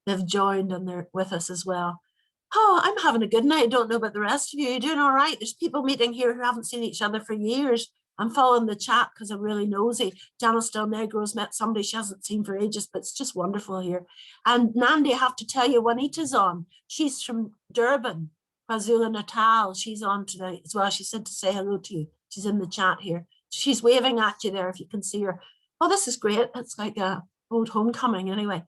they've joined and they're with us as well. Oh, I'm having a good night. I don't know about the rest of you. You're doing all right. There's people meeting here who haven't seen each other for years. I'm following the chat because I'm really nosy. Janice Del Negro's met somebody she hasn't seen for ages, but it's just wonderful here. And Nandi, I have to tell you, Juanita's on. She's from Durban, KwaZulu Natal. She's on tonight as well. She said to say hello to you. She's in the chat here. She's waving at you there if you can see her. Oh, this is great. It's like a old homecoming anyway.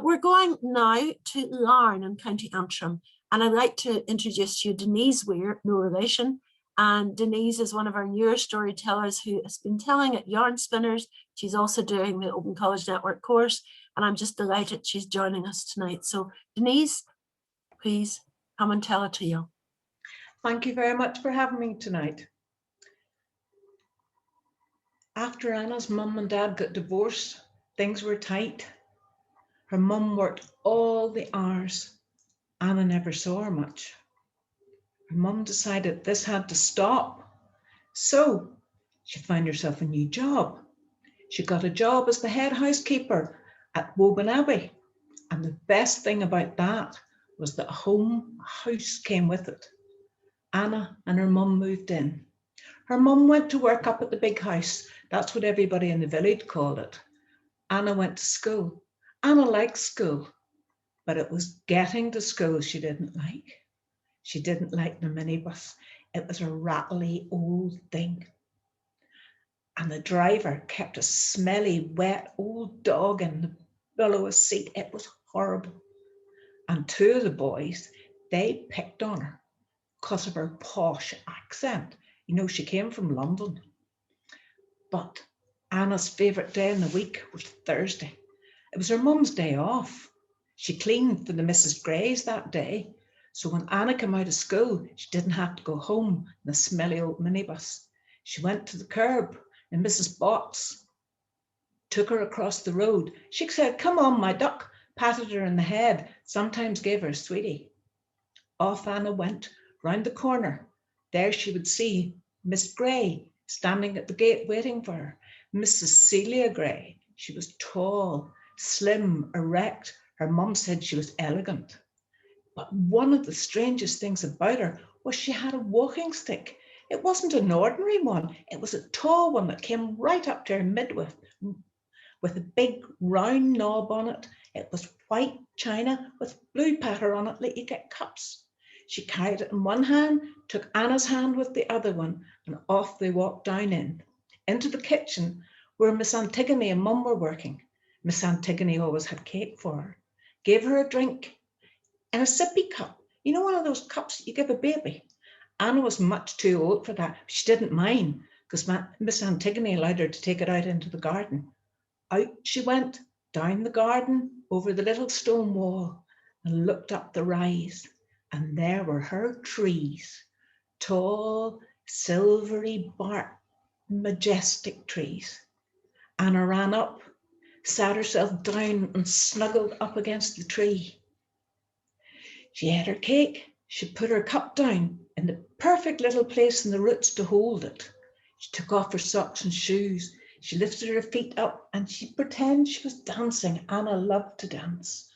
We're going now to Larne in County Antrim. And I'd like to introduce to you Denise Weir, no relation. And Denise is one of our newer storytellers who has been telling at Yarn Spinners. She's also doing the Open College Network course. And I'm just delighted she's joining us tonight. So Denise, please come and tell it to you. Thank you very much for having me tonight. After Anna's mum and dad got divorced, things were tight. Her mum worked all the hours. Anna never saw her much. Her mum decided this had to stop. So she found herself a new job. She got a job as the head housekeeper at Woburn Abbey. And the best thing about that was that a house came with it. Anna and her mum moved in. Her mum went to work up at the big house. That's what everybody in the village called it. Anna went to school. Anna liked school, but it was getting to school she didn't like. She didn't like the minibus. It was a rattly old thing. And the driver kept a smelly, wet old dog in the below a seat. It was horrible. And two of the boys, they picked on her because of her posh accent. You know, she came from London. But Anna's favourite day in the week was Thursday. It was her mum's day off. She cleaned for the Mrs. Greys that day. So when Anna came out of school, she didn't have to go home in the smelly old minibus. She went to the curb and Mrs. Botts took her across the road. She said, "Come on, my duck," patted her in the head, sometimes gave her a sweetie. Off Anna went, round the corner. There she would see Miss Grey standing at the gate waiting for her. Mrs. Celia Grey. She was tall, slim, erect. Her mum said she was elegant. But one of the strangest things about her was she had a walking stick. It wasn't an ordinary one. It was a tall one that came right up to her midriff with a big round knob on it. It was white china with blue patter on it like you get cups. She carried it in one hand, took Anna's hand with the other one, and off they walked down into the kitchen where Miss Antigone and Mum were working. Miss Antigone always had cake for her, gave her a drink in a sippy cup. You know, one of those cups that you give a baby. Anna was much too old for that. She didn't mind because Miss Antigone allowed her to take it out into the garden. Out she went, down the garden, over the little stone wall, and looked up the rise. And there were her trees, tall, silvery bark, majestic trees. Anna ran up, sat herself down and snuggled up against the tree. She ate her cake. She put her cup down in the perfect little place in the roots to hold it. She took off her socks and shoes. She lifted her feet up and she pretended she was dancing. Anna loved to dance.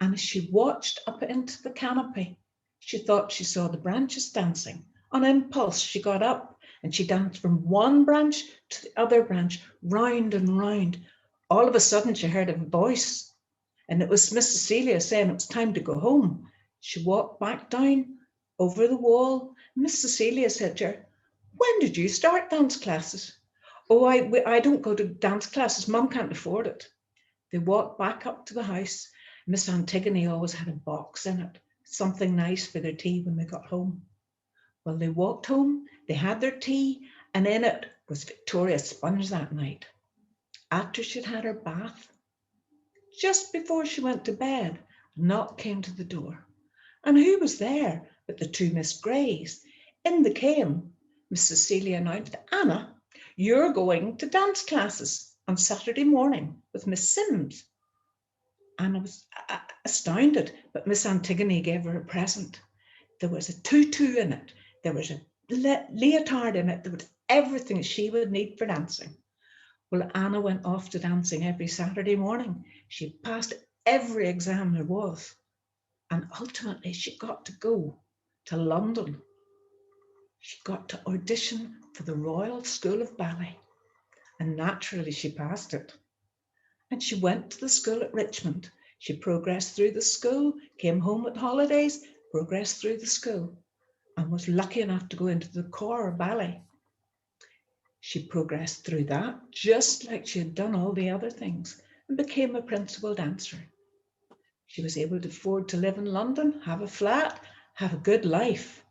And as she watched up into the canopy, she thought she saw the branches dancing. On impulse, she got up and she danced from one branch to the other branch, round and round. All of a sudden, she heard a voice, and it was Miss Cecilia saying it was time to go home. She walked back down over the wall. Miss Cecilia said to her, "When did you start dance classes?" "Oh, I don't go to dance classes. Mum can't afford it." They walked back up to the house. Miss Antigone always had a box in it, something nice for their tea when they got home. Well, they walked home, they had their tea, and in it was Victoria's sponge that night. After she'd had her bath, just before she went to bed, a knock came to the door. And who was there but the two Miss Greys? In they came. Miss Cecilia announced, "Anna, you're going to dance classes on Saturday morning with Miss Sims." Anna was astounded, but Miss Antigone gave her a present. There was a tutu in it. There was a leotard in it. There was everything she would need for dancing. Well, Anna went off to dancing every Saturday morning. She passed every exam there was. And ultimately, she got to go to London. She got to audition for the Royal School of Ballet. And naturally, she passed it. And she went to the school at Richmond. She progressed through the school, came home at holidays, progressed through the school, and was lucky enough to go into the corps ballet. She progressed through that, just like she had done all the other things, and became a principal dancer. She was able to afford to live in London, have a flat, have a good life.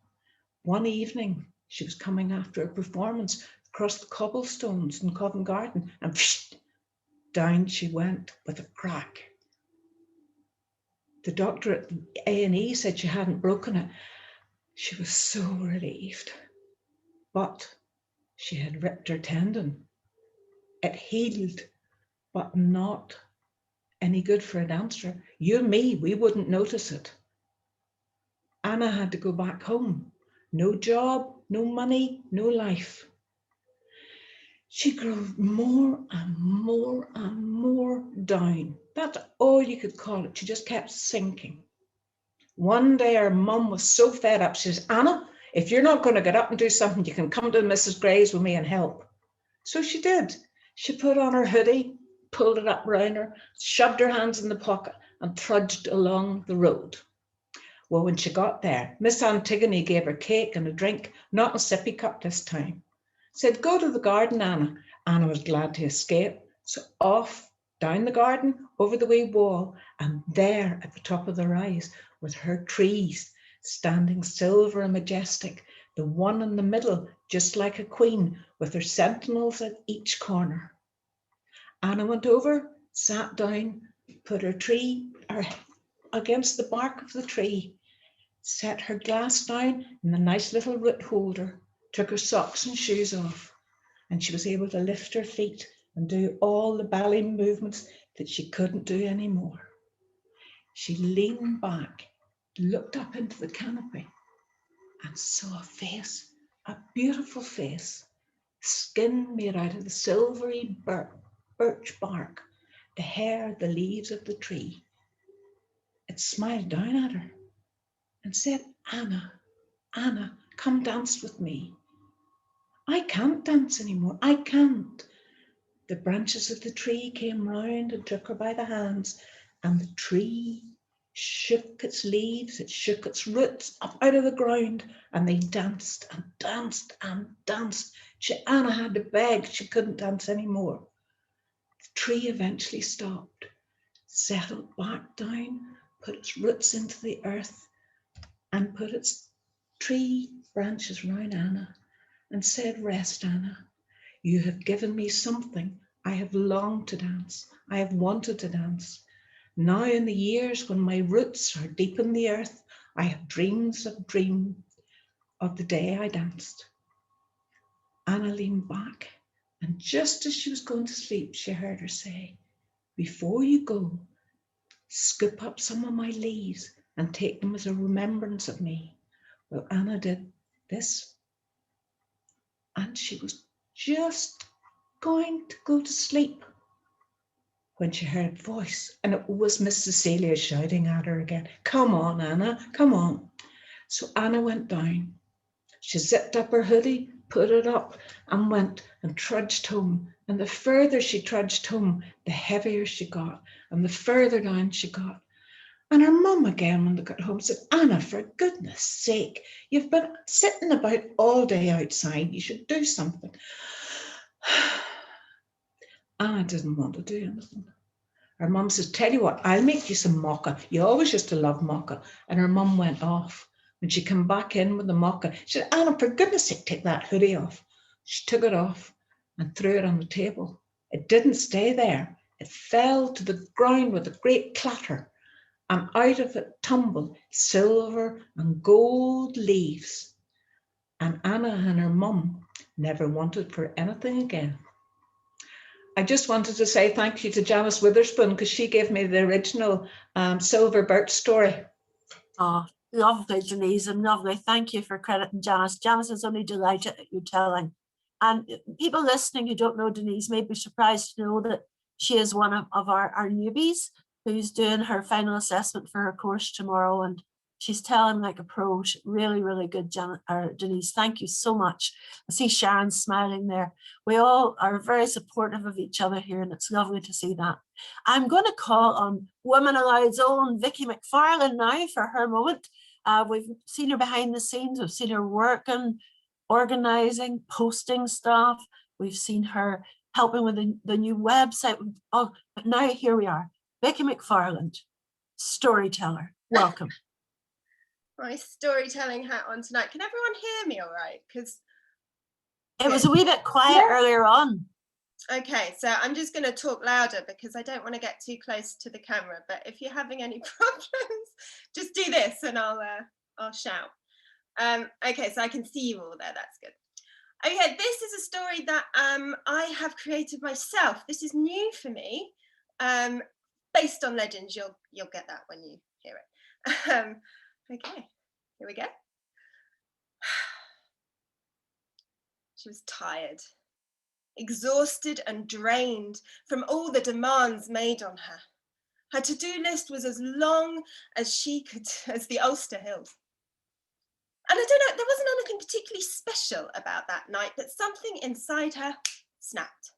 One evening, she was coming after a performance across the cobblestones in Covent Garden, and down she went with a crack. The doctor at A&E said she hadn't broken it. She was so relieved. But she had ripped her tendon. It healed, but not any good for a dancer. You and me, we wouldn't notice it. Anna had to go back home. No job, no money, no life. She grew more and more and more down. That's all you could call it. She just kept sinking. One day her mum was so fed up, she says, Anna, if you're not going to get up and do something, you can come to Mrs. Gray's with me and help. So she did. She put on her hoodie, pulled it up round her, shoved her hands in the pocket and trudged along the road. Well, when she got there, Miss Antigone gave her cake and a drink, not a sippy cup this time. Said, go to the garden, Anna. Anna was glad to escape. So off, down the garden, over the wee wall, and there at the top of the rise with her trees, standing silver and majestic, the one in the middle, just like a queen, with her sentinels at each corner. Anna went over, sat down, put her tree against the bark of the tree, set her glass down in the nice little root holder, took her socks and shoes off, and she was able to lift her feet and do all the ballet movements that she couldn't do anymore. She leaned back, looked up into the canopy, and saw a face, a beautiful face, skin made out of the silvery birch bark, the hair, the leaves of the tree. It smiled down at her and said, Anna, Anna, come dance with me. I can't dance anymore, I can't. The branches of the tree came round and took her by the hands, and the tree shook its leaves, it shook its roots up out of the ground, and they danced and danced and danced. Anna had to beg, she couldn't dance anymore. The tree eventually stopped, settled back down, put its roots into the earth, and put its tree branches round Anna and said, rest, Anna. You have given me something. I have longed to dance. I have wanted to dance. Now in the years when my roots are deep in the earth, I have dreams of the day I danced. Anna leaned back, and just as she was going to sleep, she heard her say, before you go, scoop up some of my leaves and take them as a remembrance of me. Well, Anna did this, and she was just going to go to sleep when she heard a voice, and it was Miss Cecilia shouting at her again, come on, Anna, come on. So Anna went down. She zipped up her hoodie, put it up, and went and trudged home. And the further she trudged home, the heavier she got, and the further down she got. And her mum again, when they got home, said, Anna, for goodness sake, you've been sitting about all day outside. You should do something. Anna didn't want to do anything. Her mum says, tell you what, I'll make you some maca. You always used to love maca. And her mum went off. When she came back in with the maca, she said, Anna, for goodness sake, take that hoodie off. She took it off and threw it on the table. It didn't stay there. It fell to the ground with a great clatter, and out of it tumbled silver and gold leaves. And Anna and her mum never wanted for anything again. I just wanted to say thank you to Janice Witherspoon, because she gave me the original Silver Birch story. Oh, lovely, Denise, and lovely. Thank you for crediting Janice. Janice is only delighted at your telling. And people listening who don't know Denise may be surprised to know that she is one of our newbies. who's doing her final assessment for her course tomorrow, and she's telling like a pro. Really, really good, Denise. Thank you so much. I see Sharon smiling there. We all are very supportive of each other here, and it's lovely to see that. I'm going to call on Women Aloud's own Vicky McFarland now for her moment. We've seen her behind the scenes. We've seen her working, organizing, posting stuff. We've seen her helping with the new website. Oh, but now here we are. Vicky McFarland, storyteller. Welcome. My storytelling hat on tonight. Can everyone hear me all right? Because it was a wee bit quiet earlier on. Okay, so I'm just going to talk louder because I don't want to get too close to the camera. But if you're having any problems, just do this and I'll shout. Okay, so I can see you all there. That's good. Okay, this is a story that I have created myself. This is new for me, based on legends. You'll get that when you hear it. Okay, here we go. She was tired, exhausted and drained from all the demands made on her. Her to-do list was as long as as the Ulster Hills. And I don't know, there wasn't anything particularly special about that night, but something inside her snapped.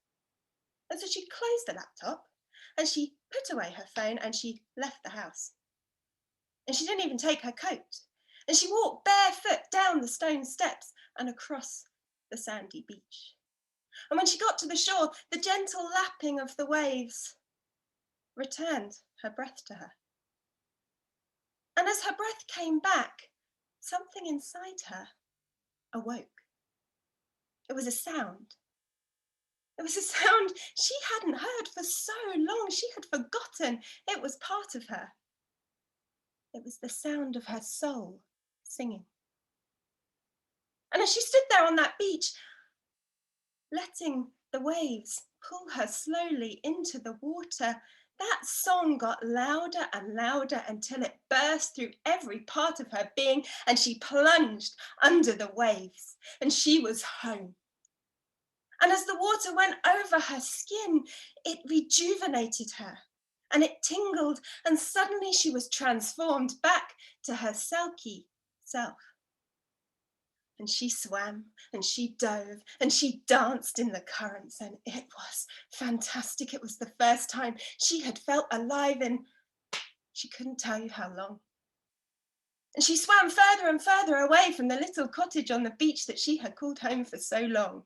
And so she closed the laptop and she put away her phone and she left the house. And she didn't even take her coat. And she walked barefoot down the stone steps and across the sandy beach. And when she got to the shore, the gentle lapping of the waves returned her breath to her. And as her breath came back, something inside her awoke. It was a sound. It was a sound she hadn't heard for so long. She had forgotten it was part of her. It was the sound of her soul singing. And as she stood there on that beach, letting the waves pull her slowly into the water, that song got louder and louder until it burst through every part of her being, and she plunged under the waves, and she was home. And as the water went over her skin, it rejuvenated her, and it tingled, and suddenly she was transformed back to her Selkie self. And she swam and she dove and she danced in the currents, and it was fantastic. It was the first time she had felt alive in, she couldn't tell you how long. And she swam further and further away from the little cottage on the beach that she had called home for so long,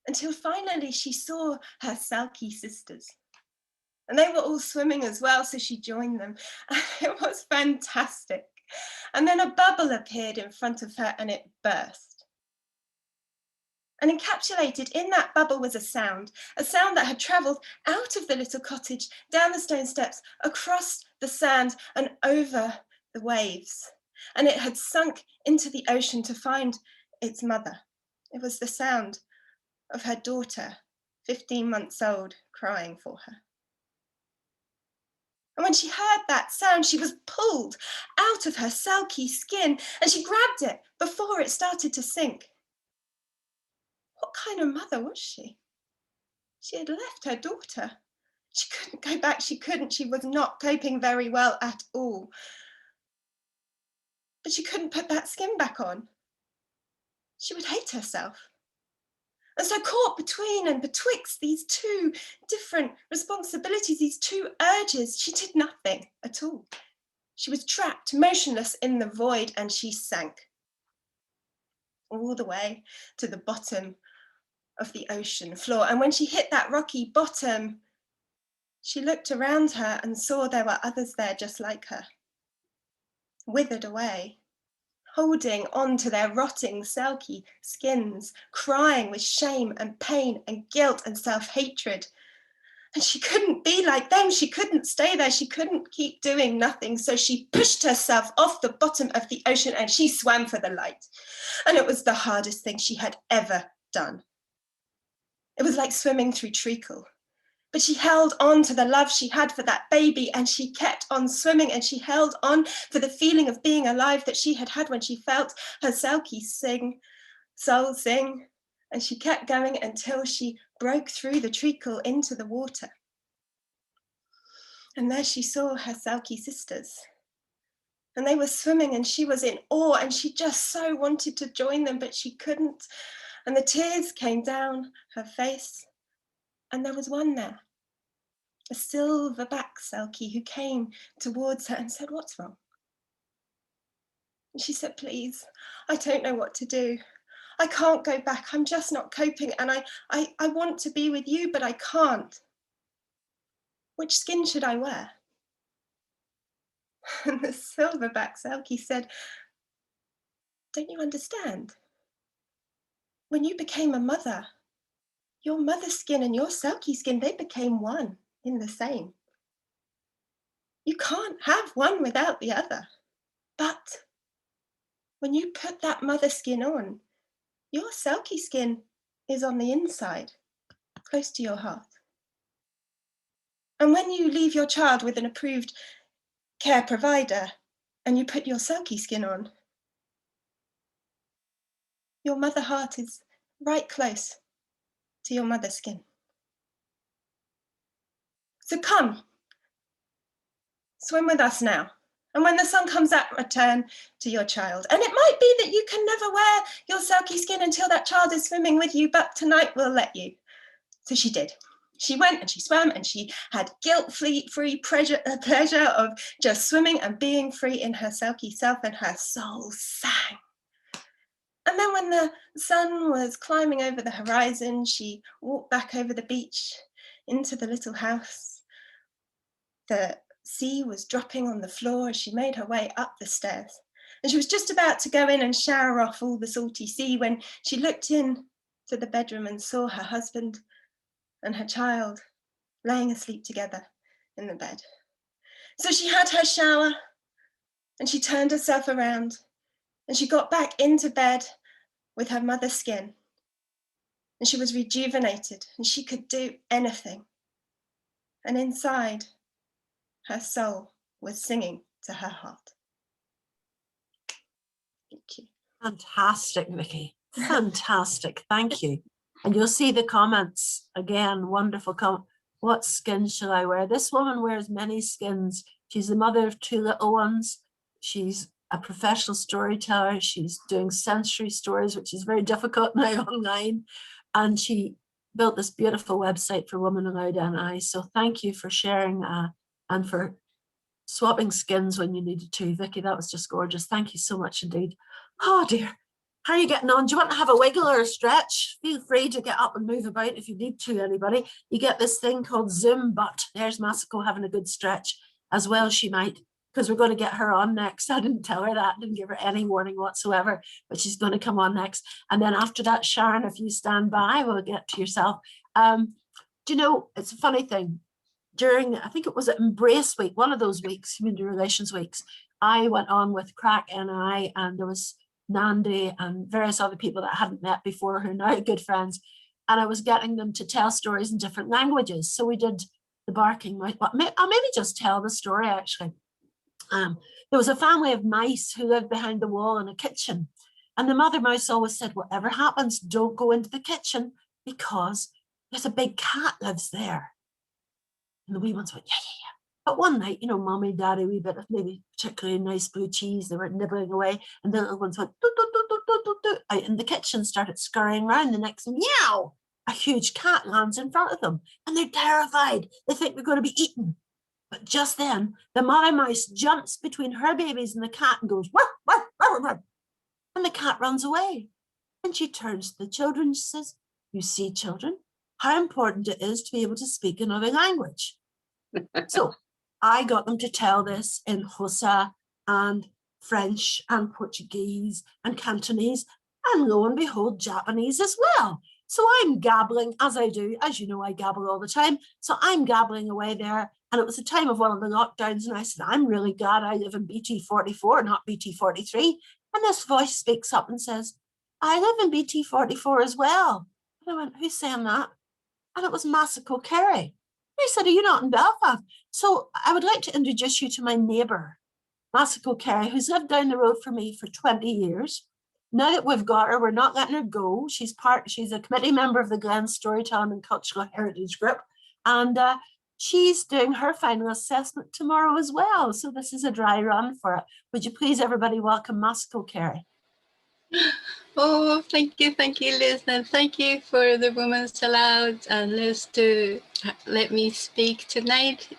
until finally she saw her Selkie sisters. And they were all swimming as well, so she joined them. And it was fantastic. And then a bubble appeared in front of her and it burst. And encapsulated in that bubble was a sound that had travelled out of the little cottage, down the stone steps, across the sand and over the waves. And it had sunk into the ocean to find its mother. It was the sound of her daughter, 15 months old, crying for her. And when she heard that sound, she was pulled out of her Selkie skin and she grabbed it before it started to sink. What kind of mother was she? She had left her daughter. She couldn't go back. She was not coping very well at all. But she couldn't put that skin back on. She would hate herself. And so caught between and betwixt these two different responsibilities, these two urges, she did nothing at all. She was trapped, motionless in the void, and she sank all the way to the bottom of the ocean floor. And when she hit that rocky bottom, she looked around her and saw there were others there just like her, withered away, holding on to their rotting Selkie skins, crying with shame and pain and guilt and self-hatred. And she couldn't be like them. She couldn't stay there. She couldn't keep doing nothing. So she pushed herself off the bottom of the ocean and she swam for the light. And it was the hardest thing she had ever done. It was like swimming through treacle. But she held on to the love she had for that baby and she kept on swimming and she held on for the feeling of being alive that she had had when she felt her Selkie soul sing. And she kept going until she broke through the treacle into the water. And there she saw her Selkie sisters. And they were swimming and she was in awe and she just so wanted to join them, but she couldn't. And the tears came down her face. And there was one there, a silverback Selkie, who came towards her and said, "What's wrong?" And she said, "Please, I don't know what to do. I can't go back. I'm just not coping. And I want to be with you, but I can't. Which skin should I wear?" And the silverback Selkie said, "Don't you understand? When you became a mother, your mother's skin and your Selkie skin, they became one in the same. You can't have one without the other. But when you put that mother skin on, your Selkie skin is on the inside, close to your heart. And when you leave your child with an approved care provider and you put your Selkie skin on, your mother heart is right close to your mother skin. So come, swim with us now. And when the sun comes up, return to your child. And it might be that you can never wear your Selkie skin until that child is swimming with you, but tonight we'll let you." So she did. She went and she swam and she had guilt-free pleasure of just swimming and being free in her Selkie self, and her soul sang. And then when the sun was climbing over the horizon, she walked back over the beach into the little house. The sea was dropping on the floor as she made her way up the stairs. And she was just about to go in and shower off all the salty sea when she looked in to the bedroom and saw her husband and her child laying asleep together in the bed. So she had her shower and she turned herself around and she got back into bed with her mother's skin. And she was rejuvenated and she could do anything. And inside, her soul was singing to her heart. Thank you. Fantastic, Vicky. Fantastic. Thank you. And you'll see the comments again. Wonderful comment. What skin shall I wear? This woman wears many skins. She's the mother of 2 little ones. She's a professional storyteller. She's doing sensory stories, which is very difficult now online. And she built this beautiful website for Women Allowed NI. So thank you for sharing and for swapping skins when you needed to. Vicky, that was just gorgeous. Thank you so much indeed. Oh dear. How are you getting on? Do you want to have a wiggle or a stretch? Feel free to get up and move about if you need to, anybody. You get this thing called Zoom, but there's Masako having a good stretch as well, she might, because we're going to get her on next. I didn't tell her that, didn't give her any warning whatsoever, but she's going to come on next. And then after that, Sharon, if you stand by, we'll get to yourself. Do you know, it's a funny thing. During, I think it was Embrace Week, one of those weeks, Community Relations Weeks, I went on with Crack NI, and there was Nandi and various other people that I hadn't met before who are now good friends. And I was getting them to tell stories in different languages. So we did the barking mouse. I'll maybe just tell the story actually. There was a family of mice who lived behind the wall in a kitchen. And the mother mouse always said, whatever happens, don't go into the kitchen because there's a big cat lives there. And the wee ones went, yeah. But one night, you know, mommy, daddy, wee bit of maybe particularly nice blue cheese, they were nibbling away, and the little ones went do, do, do, do, do, do, do, out in the kitchen, started scurrying around. The next meow, a huge cat lands in front of them, and they're terrified. They think they're going to be eaten. But just then, the mother mouse jumps between her babies and the cat and goes, wah, wah, wah, wah, and the cat runs away. And she turns to the children and says, you see, children, how important it is to be able to speak another language. So I got them to tell this in Hausa and French and Portuguese and Cantonese, and lo and behold, Japanese as well. So I'm gabbling, as I do, as you know, I gabble all the time. So I'm gabbling away there. And it was the time of one of the lockdowns. And I said, I'm really glad I live in BT 44, not BT 43. And this voice speaks up and says, I live in BT 44 as well. And I went, who's saying that? And it was Masako Kerry. I said, are you not in Belfast? So I would like to introduce you to my neighbour, Masako Kerry, who's lived down the road from me for 20 years. Now that we've got her, we're not letting her go. She's a committee member of the Glen Storytelling and Cultural Heritage Group. And She's doing her final assessment tomorrow as well. So this is a dry run for it. Would you please, everybody, welcome Masco Carey? Oh, thank you, Liz, and thank you for the Women's Aloud and Liz to let me speak tonight.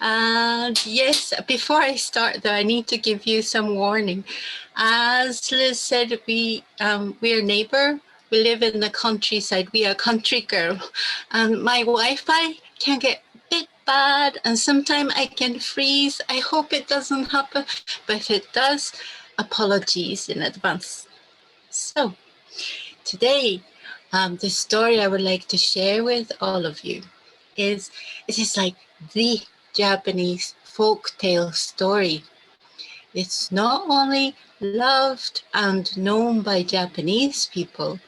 And yes, before I start though, I need to give you some warning. As Liz said, we are neighbor. We live in the countryside. We are country girl, and my Wi-Fi can get a bit bad, and sometimes I can freeze. I hope it doesn't happen, but if it does, apologies in advance. So today, the story I would like to share with all of you is, it is like the Japanese folktale story. It's not only loved and known by Japanese people,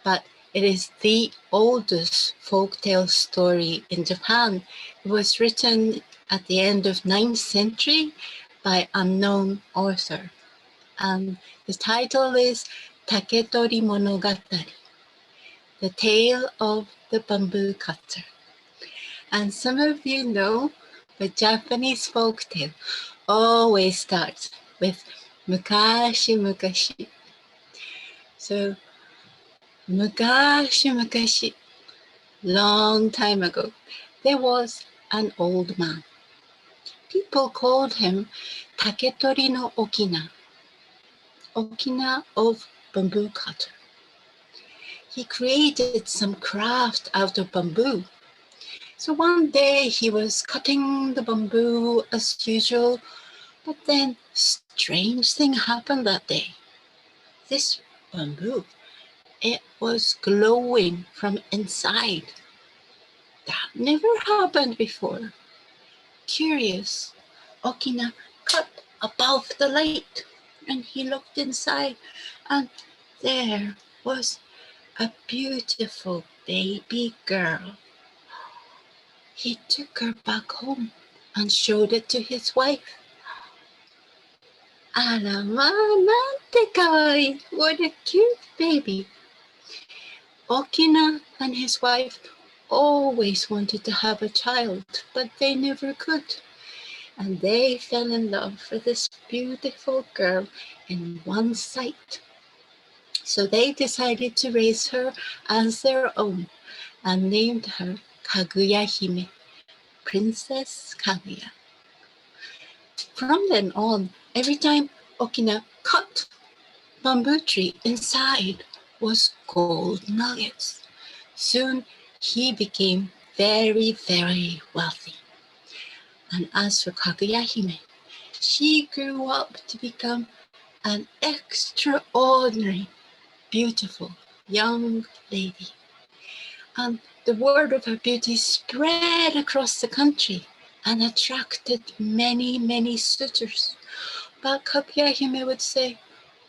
but it is the oldest folktale story in Japan. It was written at the end of 9th century by unknown author. The title is Taketori Monogatari, the tale of the bamboo cutter. And some of you know the Japanese folktale always starts with mukashi mukashi. So mukashi mukashi, long time ago, there was an old man. People called him Taketori no Okina, Okina of bamboo cutter. He created some craft out of bamboo. So one day he was cutting the bamboo as usual, but then strange thing happened that day. This bamboo, it was glowing from inside. That never happened before. Curious, Okina cut above the light and he looked inside, and there was a beautiful baby girl. He took her back home and showed it to his wife. Ara ma, nante kawaii. What a cute baby. Okina and his wife always wanted to have a child, but they never could. And they fell in love with this beautiful girl in one sight. So they decided to raise her as their own and named her Kaguya Hime, Princess Kaguya. From then on, every time Okina cut bamboo tree, inside was gold nuggets. Soon he became very, very wealthy. And as for Kaguya Hime, she grew up to become an extraordinary, beautiful young lady. And the word of her beauty spread across the country and attracted many, many suitors. But Kaguya Hime would say,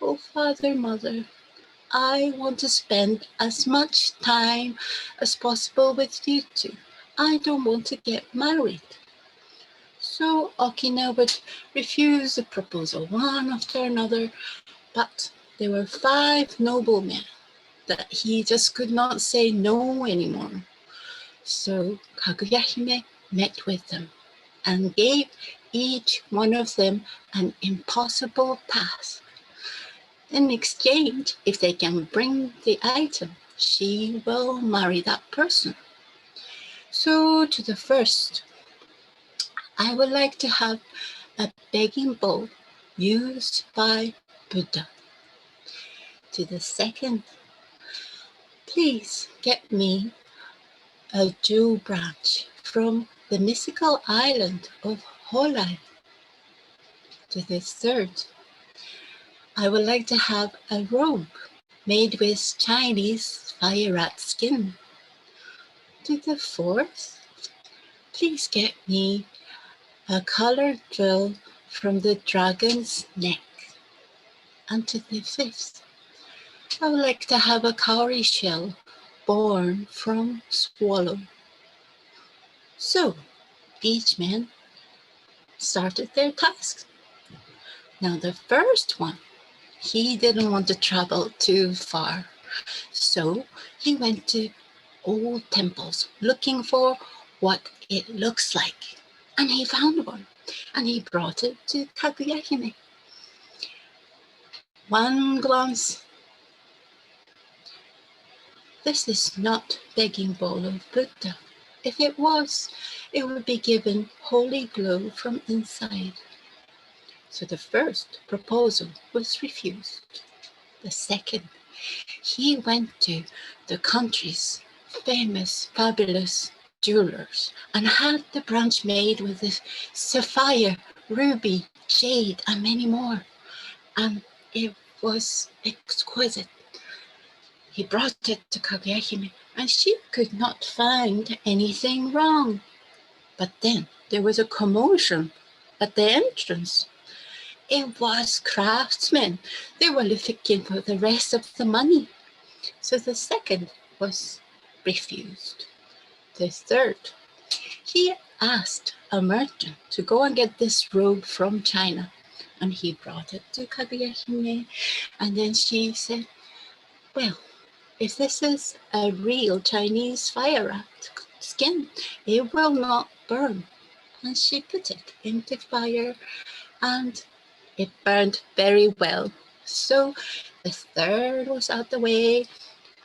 "Oh, father, mother, I want to spend as much time as possible with you two. I don't want to get married." So Okina would refuse the proposal one after another, but there were 5 noblemen that he just could not say no anymore. So Kaguya Hime met with them and gave each one of them an impossible task. In exchange, if they can bring the item, she will marry that person. So to the first, I would like to have a begging bowl used by Buddha. To the second, please get me a jewel branch from the mystical island of Holai. To the third, I would like to have a robe made with Chinese fire rat skin. To the fourth, please get me a colored drill from the dragon's neck. And to the fifth, I would like to have a cowrie shell born from swallow. So each man started their task. Now the first one, he didn't want to travel too far. So he went to old temples looking for what it looks like. And he found one, and he brought it to Kaguya-hime. One glance. This is not begging bowl of Buddha. If it was, it would be given holy glow from inside. So the first proposal was refused. The second, he went to the country's famous, fabulous jewelers and had the branch made with the sapphire, ruby, jade, and many more. And it was exquisite. He brought it to Kaguya-hime, and she could not find anything wrong. But then there was a commotion at the entrance. It was craftsmen. They were looking for the rest of the money. So the second was refused. The third, he asked a merchant to go and get this robe from China. And he brought it to Kaguya-hime. And then she said, well, if this is a real Chinese fire rat skin, it will not burn. And she put it into fire and it burned very well. So the third was out the way,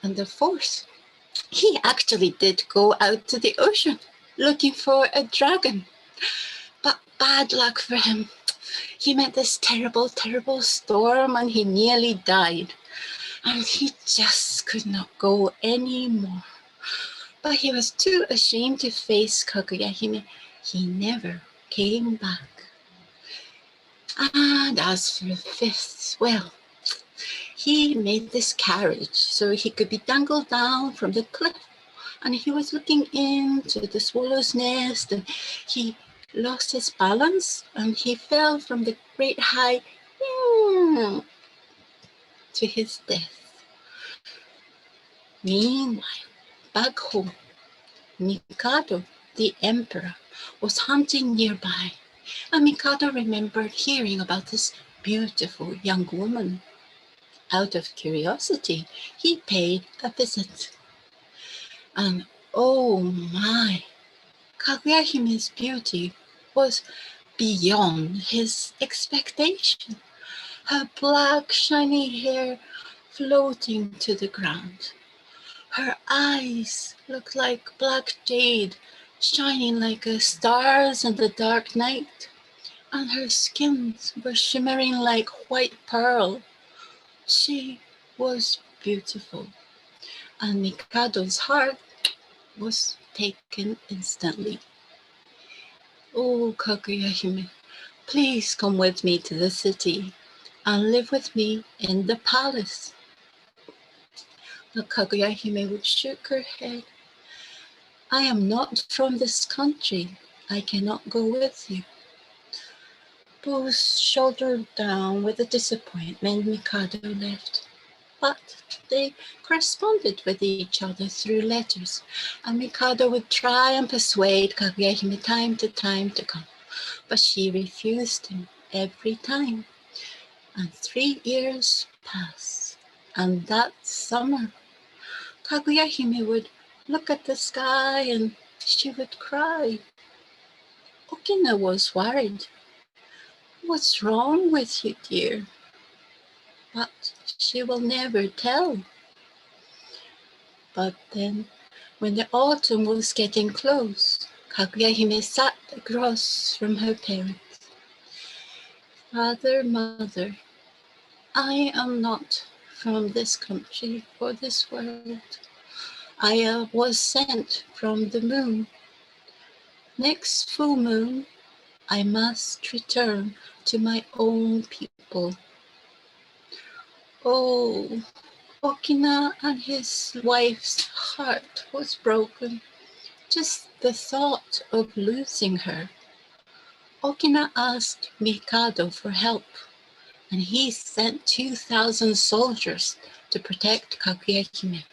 and the fourth, he actually did go out to the ocean looking for a dragon. But bad luck for him. He met this terrible, terrible storm and he nearly died. And he just could not go anymore. But he was too ashamed to face Kaguya-hime. He never came back. And as for the fifth, well, he made this carriage so he could be dangled down from the cliff. And he was looking into the swallow's nest and he lost his balance and he fell from the great height to his death. Meanwhile, back home, Mikado, the emperor, was hunting nearby, and Mikado remembered hearing about this beautiful young woman. Out of curiosity, he paid a visit. And oh my, Kaguya-hime's beauty was beyond his expectation. Her black, shiny hair floating to the ground. Her eyes looked like black jade, shining like stars in the dark night, and her skin was shimmering like white pearl. She was beautiful, and Mikado's heart was taken instantly. Oh, Kaguya-hime, please come with me to the city and live with me in the palace. But Kaguya-hime would shake her head. I am not from this country. I cannot go with you. Both shouldered down with the disappointment, Mikado left. But they corresponded with each other through letters, and Mikado would try and persuade Kaguya-hime time to time to come, but she refused him every time. And 3 years passed, and that summer, Kaguya-hime would look at the sky and she would cry. Okina was worried. What's wrong with you, dear? But she will never tell. But then, when the autumn was getting close, Kaguya-hime sat across from her parents. Father, mother, I am not from this country or this world. I was sent from the moon. Next full moon, I must return to my own people. Oh, Okina and his wife's heart was broken. Just the thought of losing her. Okina asked Mikado for help, and he sent 2,000 soldiers to protect Kaguya-hime.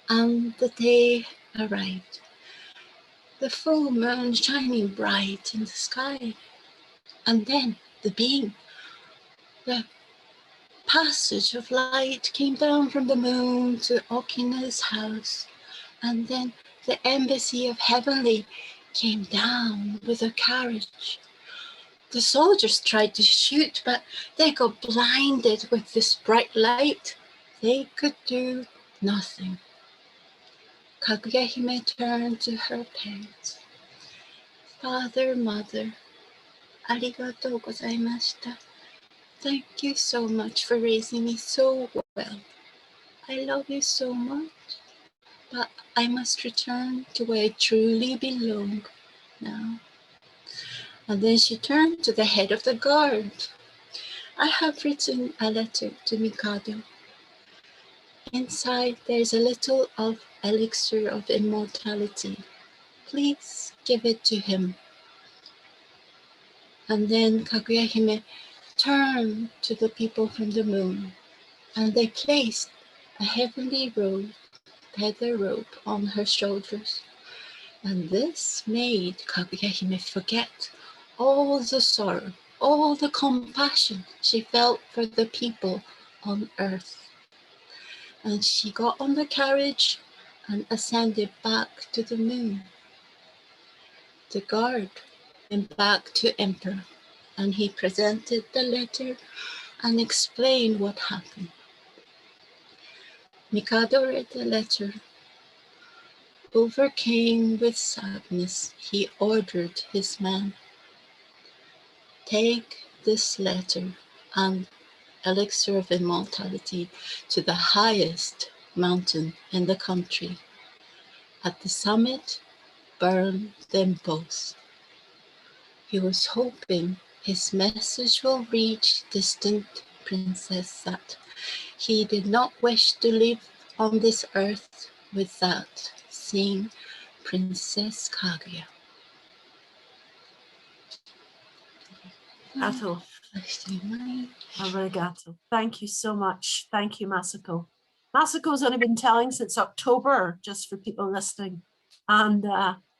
And the day arrived. The full moon shining bright in the sky. And then the beam, the passage of light came down from the moon to Okina's house. And then the embassy of Heavenly came down with a carriage. The soldiers tried to shoot, but they got blinded with this bright light. They could do nothing. Kaguya-hime turned to her parents. Father, mother, arigatou gozaimashita. Thank you so much for raising me so well. I love you so much, but I must return to where I truly belong now. And then she turned to the head of the guard. I have written a letter to Mikado. Inside there's a little of elixir of immortality. Please give it to him. And then Kaguya-hime turned to the people from the moon, and they placed a heavenly robe, feather robe, on her shoulders. And this made Kaguya-hime forget all the sorrow, all the compassion she felt for the people on earth. And she got on the carriage and ascended back to the moon. The guard went back to Emperor, and he presented the letter and explained what happened. Mikado read the letter. Overcame with sadness, he ordered his men, take this letter and elixir of immortality to the highest mountain in the country. At the summit, burn them both. He was hoping his message will reach distant princess that he did not wish to live on this earth without seeing Princess Kaguya. Arigato. Arigato. Thank you so much. Thank you, Masako. Masako's only been telling since October, just for people listening. And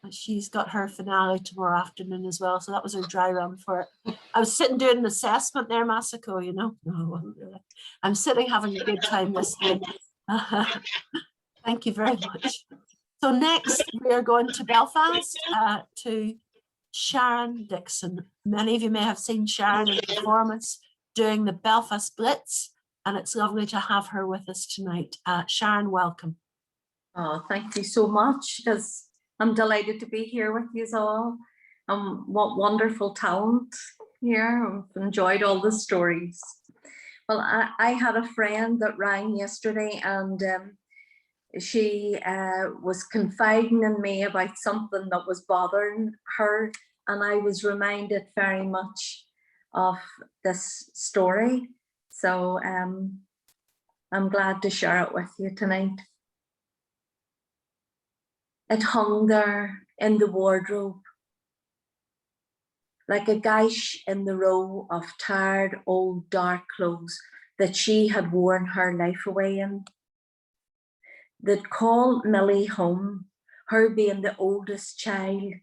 she's got her finale tomorrow afternoon as well. So that was her dry run for it. I was sitting doing an assessment there, Masako, you know. No, I wasn't really. I'm sitting having a good time listening. Thank you very much. So next we are going to Belfast to Sharon Dixon. Many of you may have seen Sharon in performance doing the Belfast Blitz, and it's lovely to have her with us tonight. Sharon, welcome. Oh, thank you so much, because I'm delighted to be here with you all. What wonderful talent here. I've enjoyed all the stories. Well, I had a friend that rang yesterday, and she was confiding in me about something that was bothering her, and I was reminded very much of this story. So I'm glad to share it with you tonight. It hung there in the wardrobe, like a geish in the row of tired old dark clothes that she had worn her life away in. They'd called Millie home, her being the oldest child,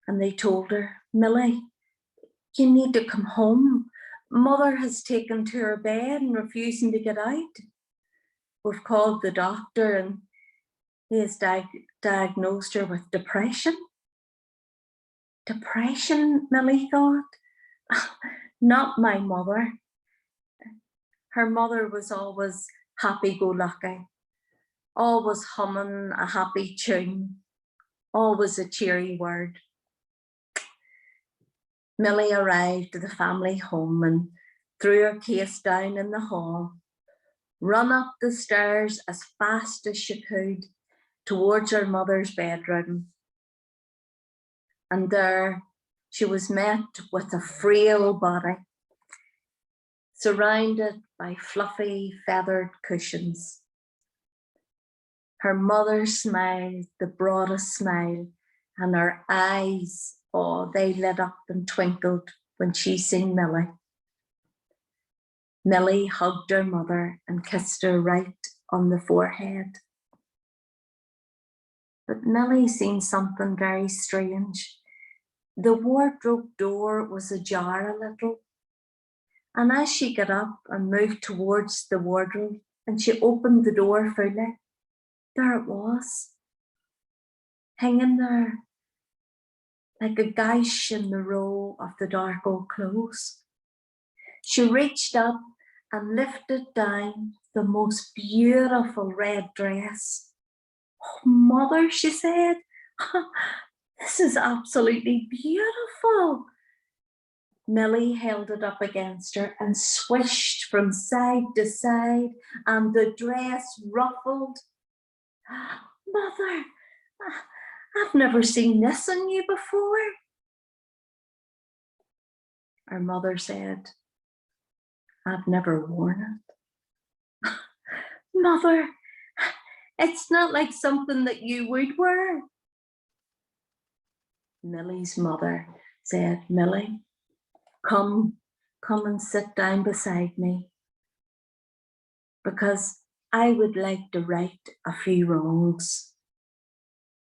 and they told her, Millie, you need to come home. Mother has taken to her bed and refusing to get out. We've called the doctor and he has diagnosed her with depression. Depression, Millie thought. Not my mother. Her mother was always happy-go-lucky, always humming a happy tune, always a cheery word. Millie arrived at the family home and threw her case down in the hall, run up the stairs as fast as she could towards her mother's bedroom. And there she was met with a frail body, surrounded by fluffy feathered cushions. Her mother smiled the broadest smile, and her eyes, oh, they lit up and twinkled when she seen Millie. Millie hugged her mother and kissed her right on the forehead. But Millie seen something very strange. The wardrobe door was ajar a little, and as she got up and moved towards the wardrobe and she opened the door fully, there it was, hanging there like a gash in the row of the dark old clothes. She reached up and lifted down the most beautiful red dress. "Oh, Mother," she said, "this is absolutely beautiful." Millie held it up against her and swished from side to side, and the dress ruffled. "Mother, I've never seen this on you before." Her mother said, "I've never worn it." "Mother, it's not like something that you would wear." Millie's mother said, "Millie, come and sit down beside me, because I would like to right a few wrongs."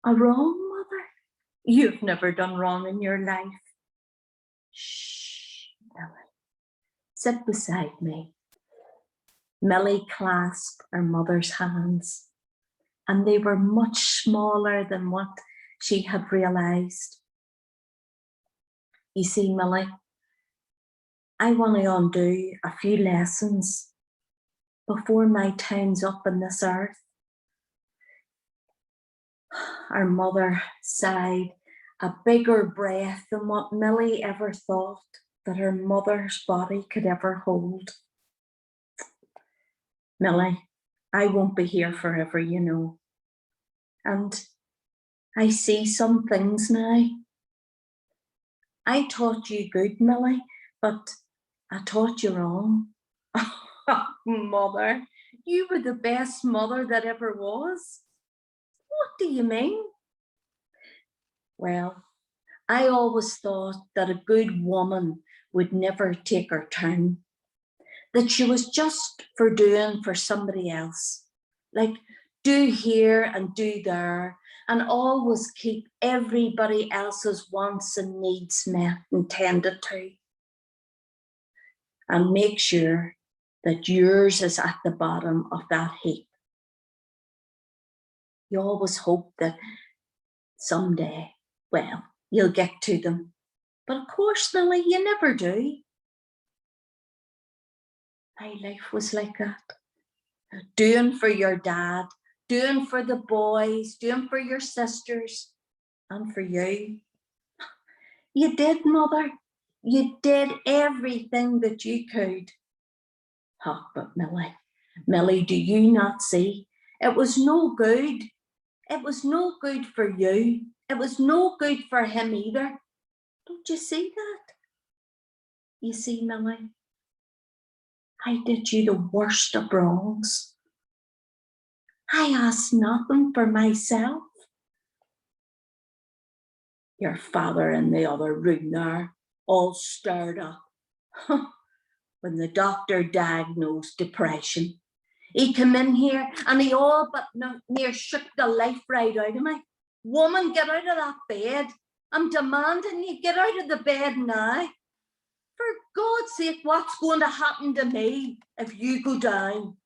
"A wrong, Mother? You've never done wrong in your life." "Shh, Millie, sit beside me." Millie clasped her mother's hands, and they were much smaller than what she had realized. "You see, Millie, I want to undo a few lessons before my time's up on this earth." Her mother sighed a bigger breath than what Millie ever thought that her mother's body could ever hold. "Millie, I won't be here forever, you know. And I see some things now. I taught you good, Millie, but I taught you wrong." "Mother, you were the best mother that ever was." "What do you mean?" "Well, I always thought that a good woman would never take her turn, that she was just for doing for somebody else, like do here and do there, and always keep everybody else's wants and needs met and tended to, and make sure that yours is at the bottom of that heap. You always hope that someday, well, you'll get to them. But of course, Millie, you never do." My life was like that. Doing for your dad, doing for the boys, doing for your sisters, and for you. You did, Mother. You did everything that you could. Oh, but Millie, do you not see? It was no good. It was no good for you. It was no good for him either. Don't you see that? You see, Millie, I did you the worst of wrongs. I asked nothing for myself. Your father in the other room there, all stirred up. When the doctor diagnosed depression, he came in here and he all but near shook the life right out of me. "Woman, get out of that bed. I'm demanding you get out of the bed now. For God's sake, what's going to happen to me if you go down?"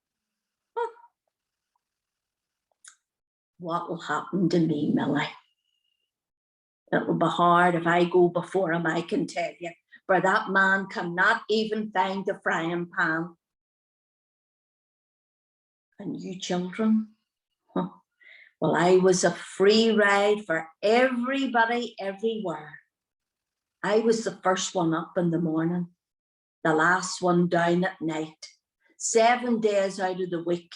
What will happen to me, Millie? It'll be hard if I go before him, I can tell you, for that man cannot even find the frying pan. And you children? Well, I was a free ride for everybody, everywhere. I was the first one up in the morning, the last one down at night, 7 days out of the week.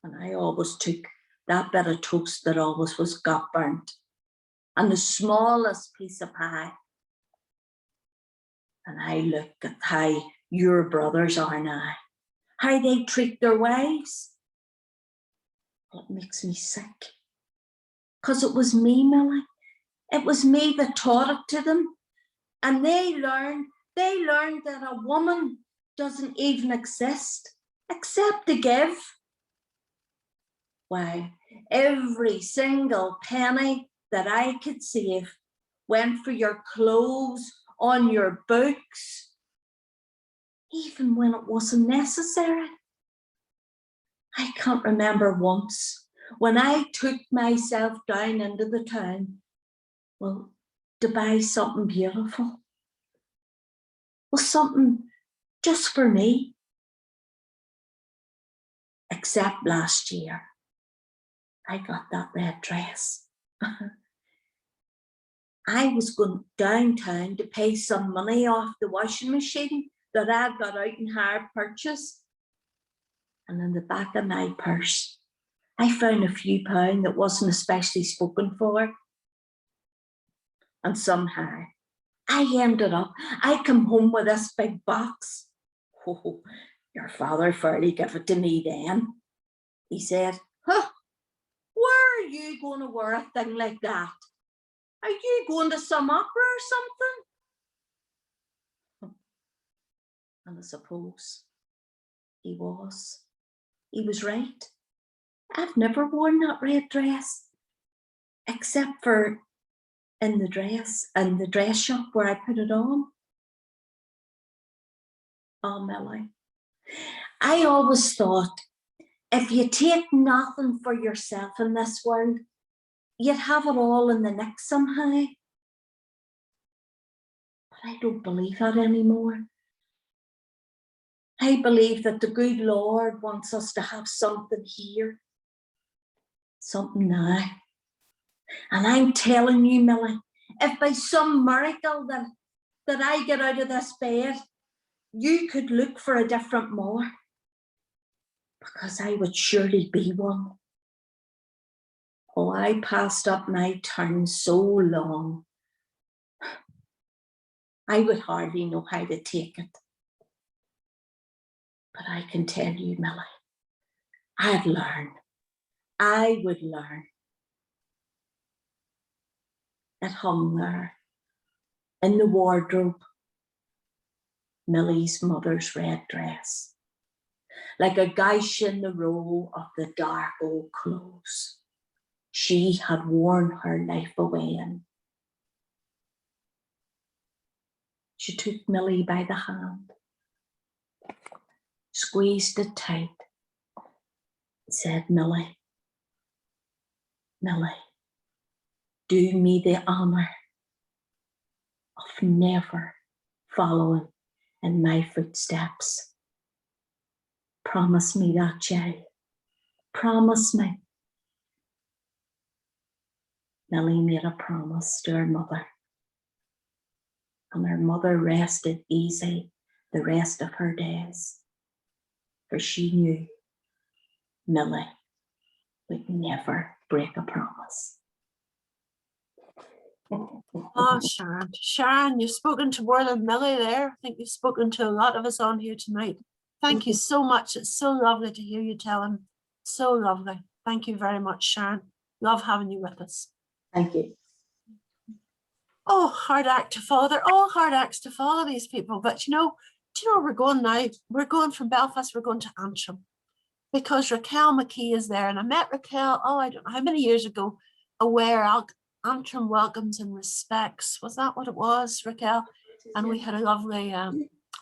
And I always took that bit of toast that always was got burnt, and the smallest piece of pie. And I look at how your brothers are now, how they treat their wives. Well, it makes me sick. Because it was me, Millie. It was me that taught it to them. And they learned that a woman doesn't even exist except to give. Why, every single penny that I could save went for your clothes, on your books, even when it wasn't necessary. I can't remember once when I took myself down into the town, well, to buy something beautiful. Well, something just for me. Except last year, I got that red dress. I was going downtown to pay some money off the washing machine that I'd got out in hire purchase. And in the back of my purse, I found a few pounds that wasn't especially spoken for. And somehow, I come home with this big box. Oh, your father fairly gave it to me then. He said, huh, where are you going to wear a thing like that? Are you going to some opera or something? And I suppose he was right. I've never worn that red dress, except for in the dress shop where I put it on. Oh, Millie, I always thought if you take nothing for yourself in this world, you'd have it all in the next somehow. But I don't believe that anymore. I believe that the good Lord wants us to have something here, something now. And I'm telling you, Millie, if by some miracle that I get out of this bed, you could look for a different more, because I would surely be one. Oh, I passed up my turn so long, I would hardly know how to take it. But I can tell you, Millie, I would learn. It hung there in the wardrobe, Millie's mother's red dress, like a gash in the row of the dark old clothes she had worn her life away in. She took Millie by the hand, squeezed it tight, said, Millie, do me the honour of never following in my footsteps. Promise me that, child. Promise me. Millie made a promise to her mother, and her mother rested easy the rest of her days, for she knew Millie would never break a promise. Oh, Sharon, you've spoken to more than Millie there. I think you've spoken to a lot of us on here tonight. Thank you so much. It's so lovely to hear you tell him. So lovely. Thank you very much, Sharon. Love having you with us. Thank you. Oh, hard act to follow. They're all hard acts to follow, these people. But do you know where we're going now? We're going from Belfast, we're going to Antrim, because Raquel McKee is there. And I met Raquel, I don't know how many years ago, aware Antrim welcomes and respects. Was that what it was, Raquel? And we had a lovely,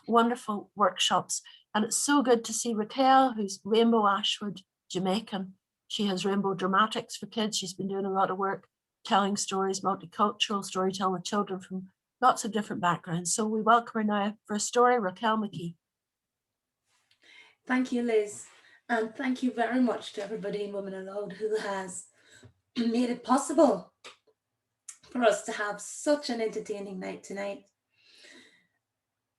wonderful workshops. And it's so good to see Raquel, who's Rainbow Ashwood Jamaican. She has Rainbow Dramatics for kids. She's been doing a lot of work telling stories, multicultural storytelling with children from lots of different backgrounds. So we welcome her now for a story, Raquel McKee. Thank you, Liz. And thank you very much to everybody in Women Aloud who has made it possible for us to have such an entertaining night tonight.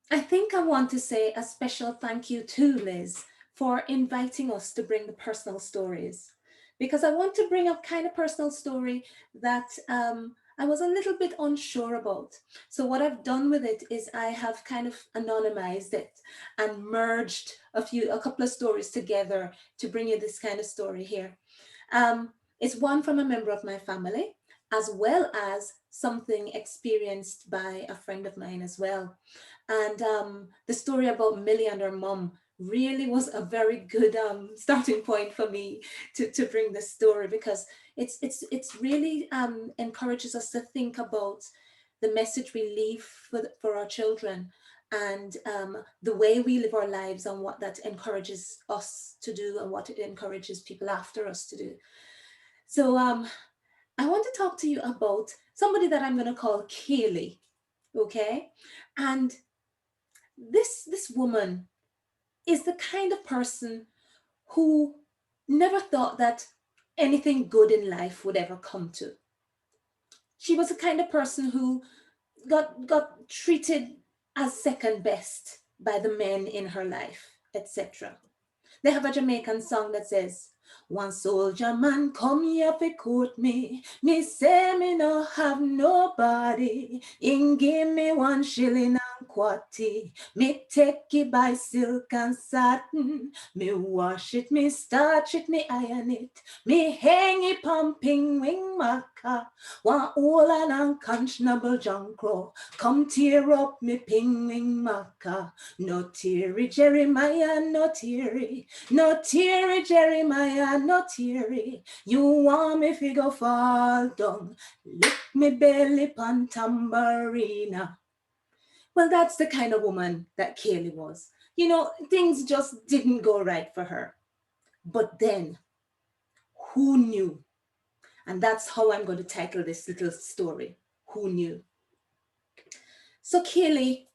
I think I want to say a special thank you to Liz for inviting us to bring the personal stories, because I want to bring up kind of personal story that I was a little bit unsure about. So what I've done with it is I have kind of anonymized it and merged a couple of stories together to bring you this kind of story here. It's one from a member of my family, as well as something experienced by a friend of mine as well. And the story about Millie and her mum really was a very good starting point for me to bring this story, because it's really encourages us to think about the message we leave for our children, and the way we live our lives, and what that encourages us to do and what it encourages people after us to do. So I want to talk to you about somebody that I'm going to call Kaylee, okay? And this woman is the kind of person who never thought that anything good in life would ever come to. She was the kind of person who got treated as second best by the men in her life, etc. They have a Jamaican song that says, one soldier man come here fi court me. Me say me no have nobody. Him give me 1 shilling and quarty. Me take it by silk and satin. Me wash it, me starch it, me iron it. Me hang it pumping wing maca. One old and unconscionable Crow come tear up me ping wing maca. No teary Jeremiah, no teary. No teary Jeremiah, no teary. You want me figure fall down. Lick me belly pan tambourina. Well, that's the kind of woman that Kaylee was. You know, things just didn't go right for her. But then, who knew? And that's how I'm going to title this little story. Who knew? So Kaylee,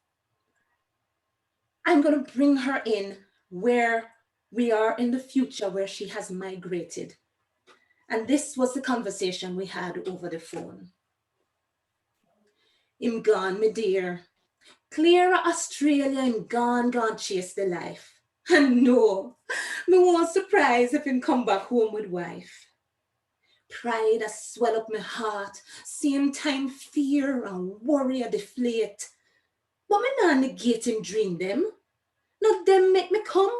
I'm going to bring her in where we are in the future, where she has migrated. And this was the conversation we had over the phone. Him gone, me dear. Clear of Australia, him gone chase the life. And no, me won't surprise if him come back home with wife. Pride a swell up my heart, same time fear and worry a deflate. But me nah negate him dream them. Not them make me come.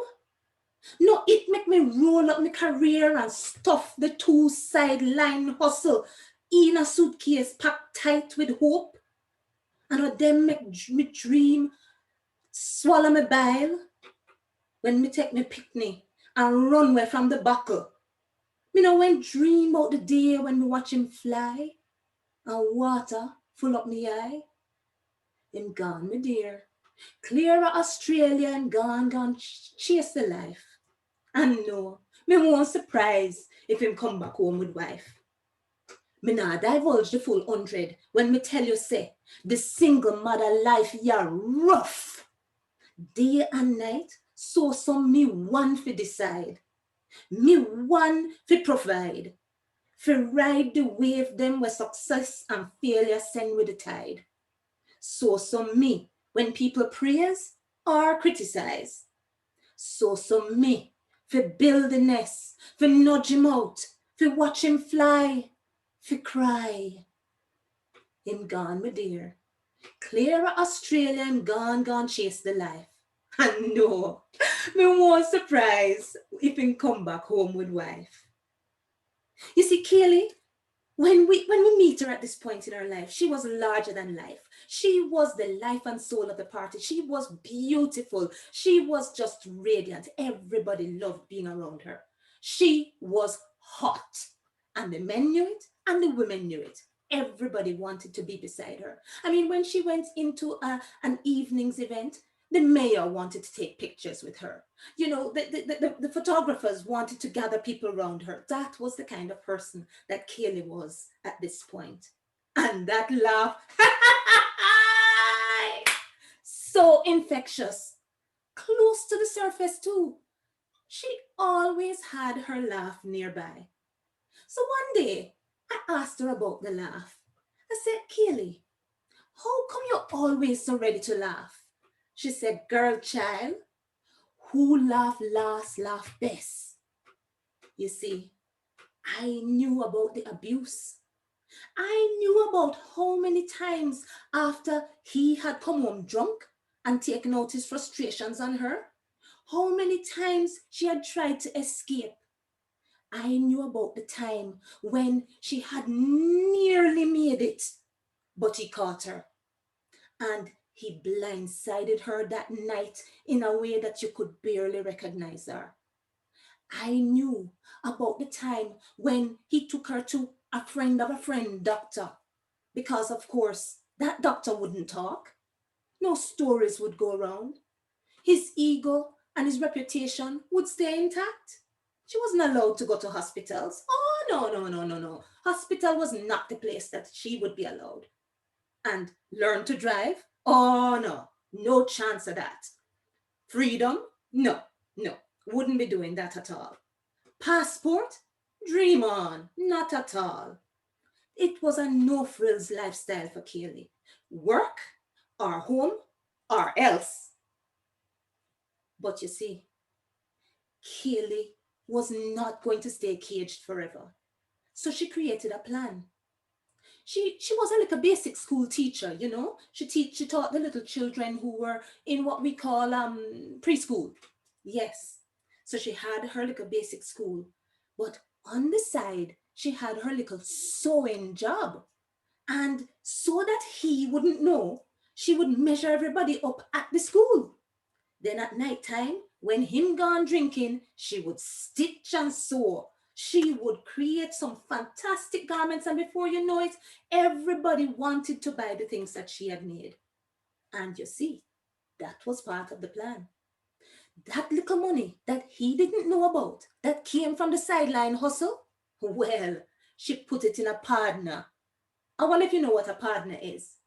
No, it make me roll up my career and stuff the 2 sideline hustle in a suitcase packed tight with hope. And what them make me dream swallow my bile when me take me picnic and run away from the buckle. Me no when dream about the day when me watch him fly and water full up me eye. Him gone, me dear. Clear of Australia and gone chase the life. And no, me won't surprise if him come back home with wife. Me nah divulge the full 100 when me tell you say, the single mother life ya rough. Day and night, so some me one fi decide. Me one fi provide. Fi ride the wave them where success and failure send with the tide. So some me when people praise or criticize. So some me fi build the nest, fi nudge him out, fi watch him fly, fi cry. Him gone, my dear. Clear of Australia and gone chase the life. And no, me won't surprise if him come back home with wife. You see, Kaylee, when we meet her at this point in her life, she was larger than life. She was the life and soul of the party. She was beautiful. She was just radiant. Everybody loved being around her. She was hot. And the men knew it and the women knew it. Everybody wanted to be beside her. I mean, when she went into an evening's event, the mayor wanted to take pictures with her. You know, the photographers wanted to gather people around her. That was the kind of person that Kaylee was at this point. And that laugh, so infectious, close to the surface too. She always had her laugh nearby. So one day, I asked her about the laugh. I said, Kaylee, how come you're always so ready to laugh? She said, girl child, who laugh last, laugh best. You see, I knew about the abuse. I knew about how many times after he had come home drunk and taken out his frustrations on her, how many times she had tried to escape. I knew about the time when she had nearly made it, but he caught her. And he blindsided her that night in a way that you could barely recognize her. I knew about the time when he took her to a friend of a friend doctor, because of course that doctor wouldn't talk. No stories would go around. His ego and his reputation would stay intact. She wasn't allowed to go to hospitals. Oh no. Hospital was not the place that she would be allowed. And learn to drive? Oh, no chance of that. Freedom? No, wouldn't be doing that at all. Passport? Dream on, not at all. It was a no-frills lifestyle for Kaylee. Work or home or else. But you see, Kaylee was not going to stay caged forever. So she created a plan. She was like a basic school teacher, you know. She taught the little children who were in what we call preschool. Yes. So she had her little basic school. But on the side, she had her little sewing job. And so that he wouldn't know, she would measure everybody up at the school. Then at night time, when him gone drinking, she would stitch and sew. She would create some fantastic garments, and before you know it, everybody wanted to buy the things that she had made. And you see, that was part of the plan. That little money that he didn't know about, that came from the sideline hustle, well, she put it in a partner. I wonder if you know what a partner is.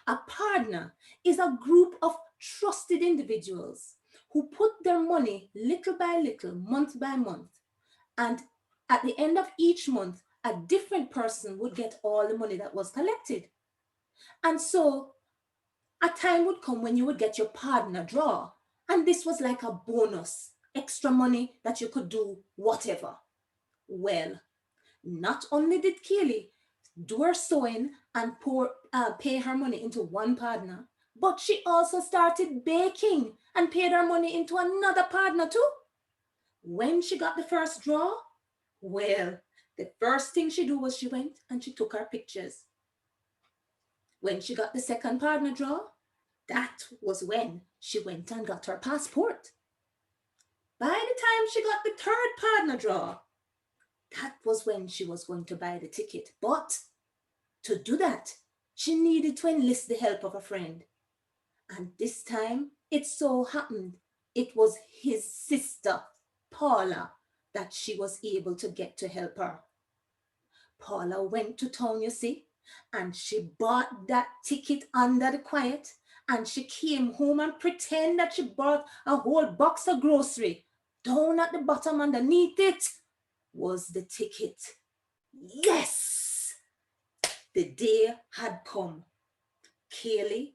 A partner is a group of trusted individuals who put their money little by little, month by month. And at the end of each month, a different person would get all the money that was collected. And so a time would come when you would get your partner draw. And this was like a bonus, extra money that you could do whatever. Well, not only did Kaylee do her sewing and pay her money into one partner, but she also started baking and paid her money into another partner too. When she got the first draw, well, the first thing she did was she went and she took her pictures. When she got the second partner draw, that was when she went and got her passport. By the time she got the third partner draw, that was when she was going to buy the ticket. But to do that, she needed to enlist the help of a friend. And this time, it so happened, it was his sister, Paula, that she was able to get to help her. Paula went to town, you see, and she bought that ticket under the quiet, and she came home and pretended that she bought a whole box of grocery. Down at the bottom underneath it was the ticket. Yes! The day had come. Kaylee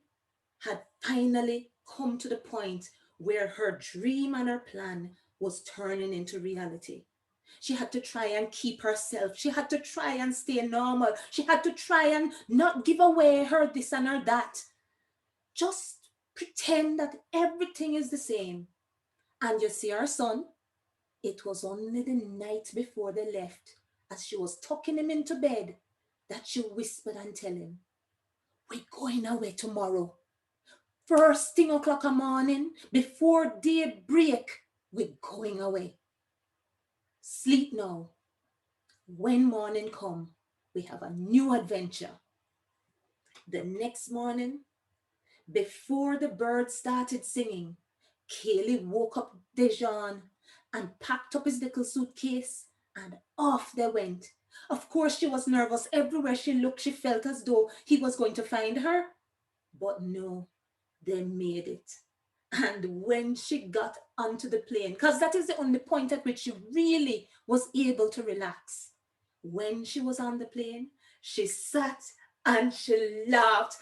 had finally come to the point where her dream and her plan was turning into reality. She had to try and keep herself. She had to try and stay normal. She had to try and not give away her this and her that. Just pretend that everything is the same. And you see her son, it was only the night before they left, as she was tucking him into bed, that she whispered and tell him, "We're going away tomorrow. First thing o'clock a morning, before daybreak, we're going away. Sleep now. When morning come, we have a new adventure." The next morning, before the birds started singing, Kaylee woke up Dejan and packed up his little suitcase, and off they went. Of course, she was nervous. Everywhere she looked, she felt as though he was going to find her. But no, they made it. And when she got onto the plane, because that is the only point at which she really was able to relax. When she was on the plane, she sat and she laughed.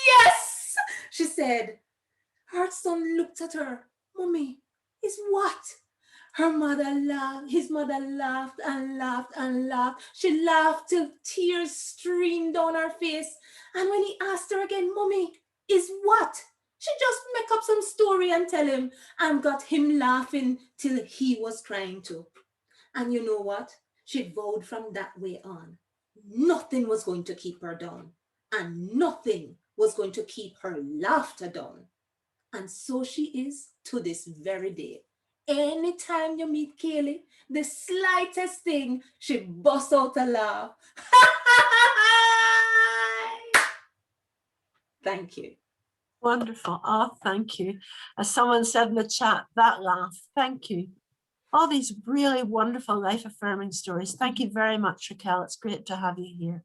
Yes, she said. Her son looked at her. "Mommy, is what?" Her mother laughed. His mother laughed and laughed and laughed. She laughed till tears streamed down her face. And when he asked her again, "Mommy, is what?" she just make up some story and tell him, and got him laughing till he was crying too. And you know what? She vowed from that way on, nothing was going to keep her down, and nothing was going to keep her laughter down. And so she is to this very day. Anytime you meet Kaylee, the slightest thing, she busts out a laugh. Thank you. Wonderful. Oh, thank you. As someone said in the chat, that laugh. Thank you. all these really wonderful life-affirming stories. Thank you very much, Raquel. It's great to have you here.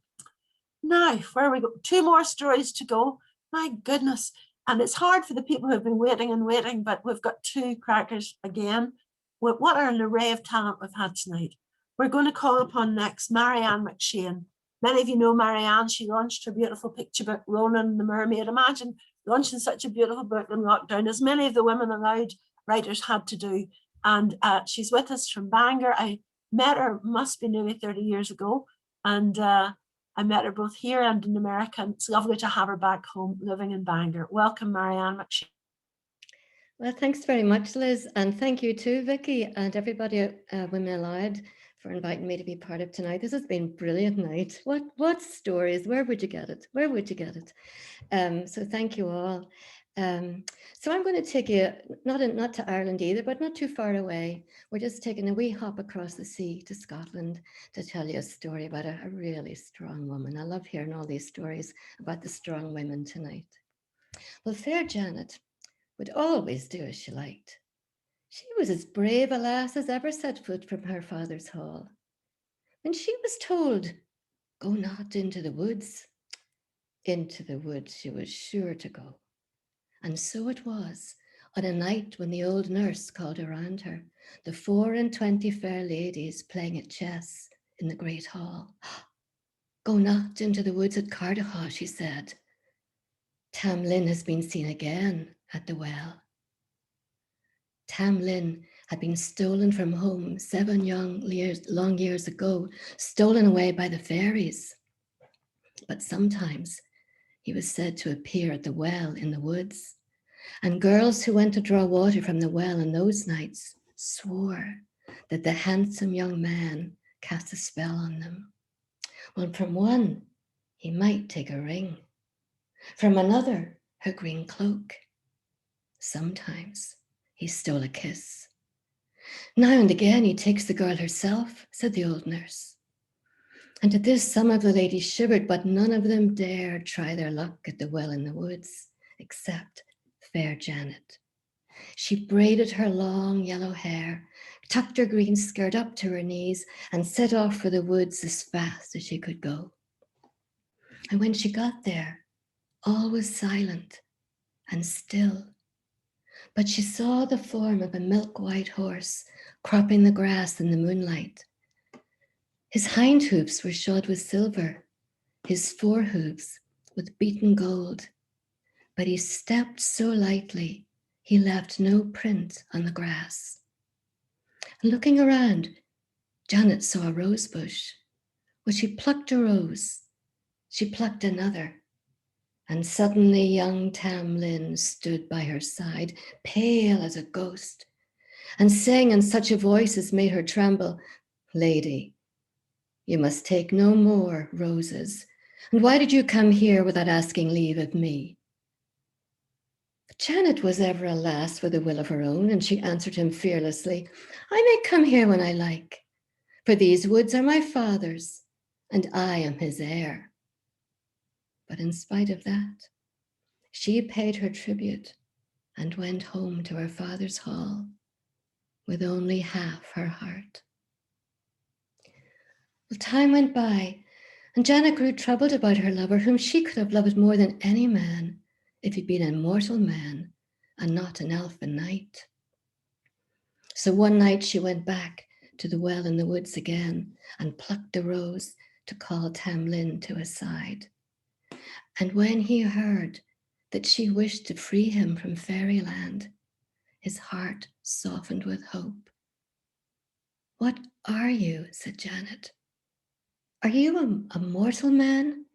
Now, where we go, 2 more stories to go. My goodness. And it's hard for the people who have been waiting and waiting, but we've got 2 crackers again. What an array of talent we've had tonight. We're going to call upon next Marianne McShane. Many of you know Marianne. She launched her beautiful picture book, Ronan the Mermaid. Imagine launching such a beautiful book in lockdown, as many of the Women Aloud writers had to do. And she's with us from Bangor. I met her, must be nearly 30 years ago. And I met her both here and in America. And it's lovely to have her back home living in Bangor. Welcome, Marianne McShane. Well, thanks very much, Liz. And thank you too, Vicky, and everybody at Women Aloud for inviting me to be part of tonight. This has been a brilliant night. What stories? Where would you get it? Where would you get it? So thank you all. So I'm going to take you, not to Ireland either, but not too far away. We're just taking a wee hop across the sea to Scotland to tell you a story about a really strong woman. I love hearing all these stories about the strong women tonight. Well, fair Janet would always do as she liked. She was as brave a lass as ever set foot from her father's hall. When she was told, "Go not into the woods," into the woods she was sure to go. And so it was, on a night when the old nurse called around her, the 24 fair ladies playing at chess in the great hall. "Go not into the woods at Cardahaw," she said. "Tam Lin has been seen again at the well." Tam Lin had been stolen from home 7 long years ago, stolen away by the fairies. But sometimes he was said to appear at the well in the woods, and girls who went to draw water from the well on those nights swore that the handsome young man cast a spell on them. Well, from one, he might take a ring. From another, her green cloak. Sometimes he stole a kiss. "Now and again he takes the girl herself," said the old nurse. And at this some of the ladies shivered, but none of them dared try their luck at the well in the woods, except fair Janet. She braided her long yellow hair, tucked her green skirt up to her knees, and set off for the woods as fast as she could go. And when she got there, all was silent and still. But she saw the form of a milk-white horse cropping the grass in the moonlight. His hind hoofs were shod with silver, his fore hooves with beaten gold, but he stepped so lightly he left no print on the grass. And looking around, Janet saw a rose bush. When she plucked a rose, she plucked another, and suddenly young Tam Lin stood by her side, pale as a ghost, and saying in such a voice as made her tremble, "Lady, you must take no more roses. And why did you come here without asking leave of me?" But Janet was ever a lass with a will of her own, and she answered him fearlessly, "I may come here when I like, for these woods are my father's, and I am his heir." But in spite of that, she paid her tribute and went home to her father's hall with only half her heart. Well, time went by, and Janet grew troubled about her lover, whom she could have loved more than any man if he'd been a mortal man and not an elfin knight. So one night she went back to the well in the woods again and plucked a rose to call Tam Lin to his side. And when he heard that she wished to free him from fairyland, his heart softened with hope. "What are you?" said Janet. "Are you a mortal man?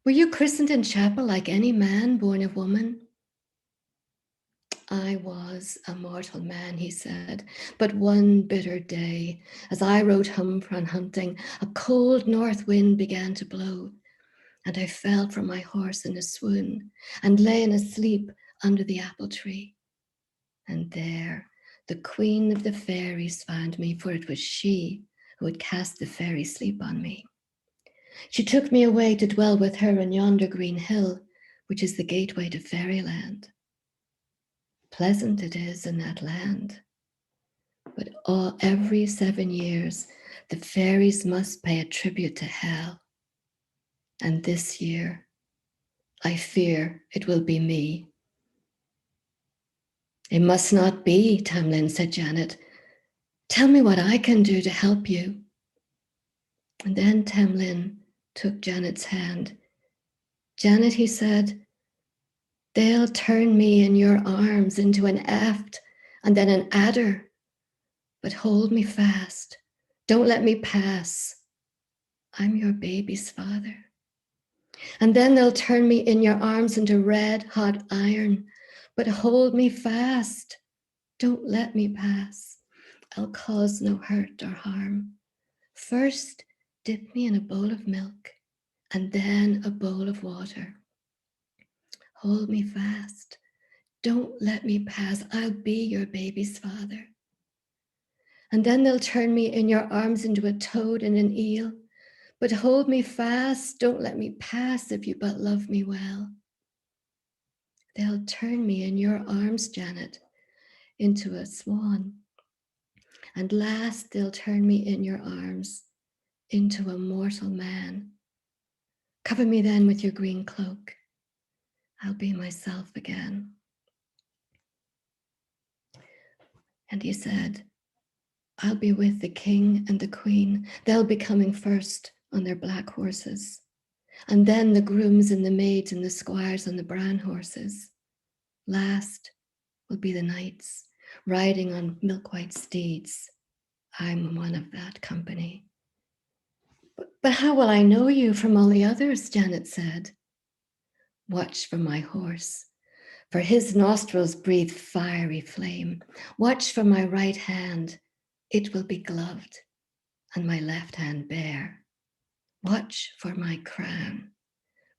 Were you christened in chapel like any man born of woman?" "I was a mortal man," he said, "but one bitter day, as I rode home from hunting, a cold north wind began to blow, and I fell from my horse in a swoon and lay in a sleep under the apple tree. And there the queen of the fairies found me, for it was she who had cast the fairy sleep on me. She took me away to dwell with her in yonder green hill, which is the gateway to fairyland. Pleasant it is in that land, But every 7 years, the fairies must pay a tribute to hell. And this year, I fear it will be me. It must not be, Tamlin, said Janet. Tell me what I can do to help you. And then Tamlin took Janet's hand. Janet, he said, they'll turn me in your arms into an eft and then an adder. But hold me fast. Don't let me pass. I'm your baby's father. And then they'll turn me in your arms into red hot iron. But hold me fast. Don't let me pass. I'll cause no hurt or harm. First, dip me in a bowl of milk, and then a bowl of water. Hold me fast. Don't let me pass. I'll be your baby's father. And then they'll turn me in your arms into a toad and an eel. But hold me fast. Don't let me pass if you but love me well. They'll turn me in your arms, Janet, into a swan. And last, they'll turn me in your arms into a mortal man. Cover me then with your green cloak. I'll be myself again. And he said, I'll be with the king and the queen. They'll be coming first on their black horses. And then the grooms and the maids and the squires on the brown horses. Last will be the knights riding on milk-white steeds. I'm one of that company. But how will I know you from all the others? Janet said. Watch for my horse, for his nostrils breathe fiery flame. Watch for my right hand, it will be gloved, and my left hand bare. Watch for my crown,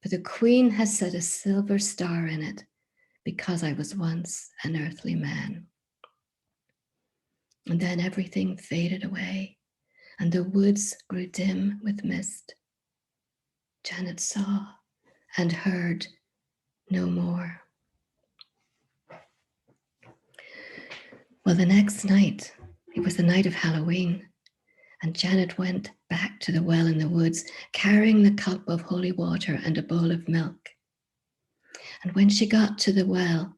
for the queen has set a silver star in it, because I was once an earthly man. And then everything faded away, and the woods grew dim with mist. Janet saw and heard no more. Well, the next night, it was the night of Halloween, and Janet went back to the well in the woods, carrying the cup of holy water and a bowl of milk. And when she got to the well,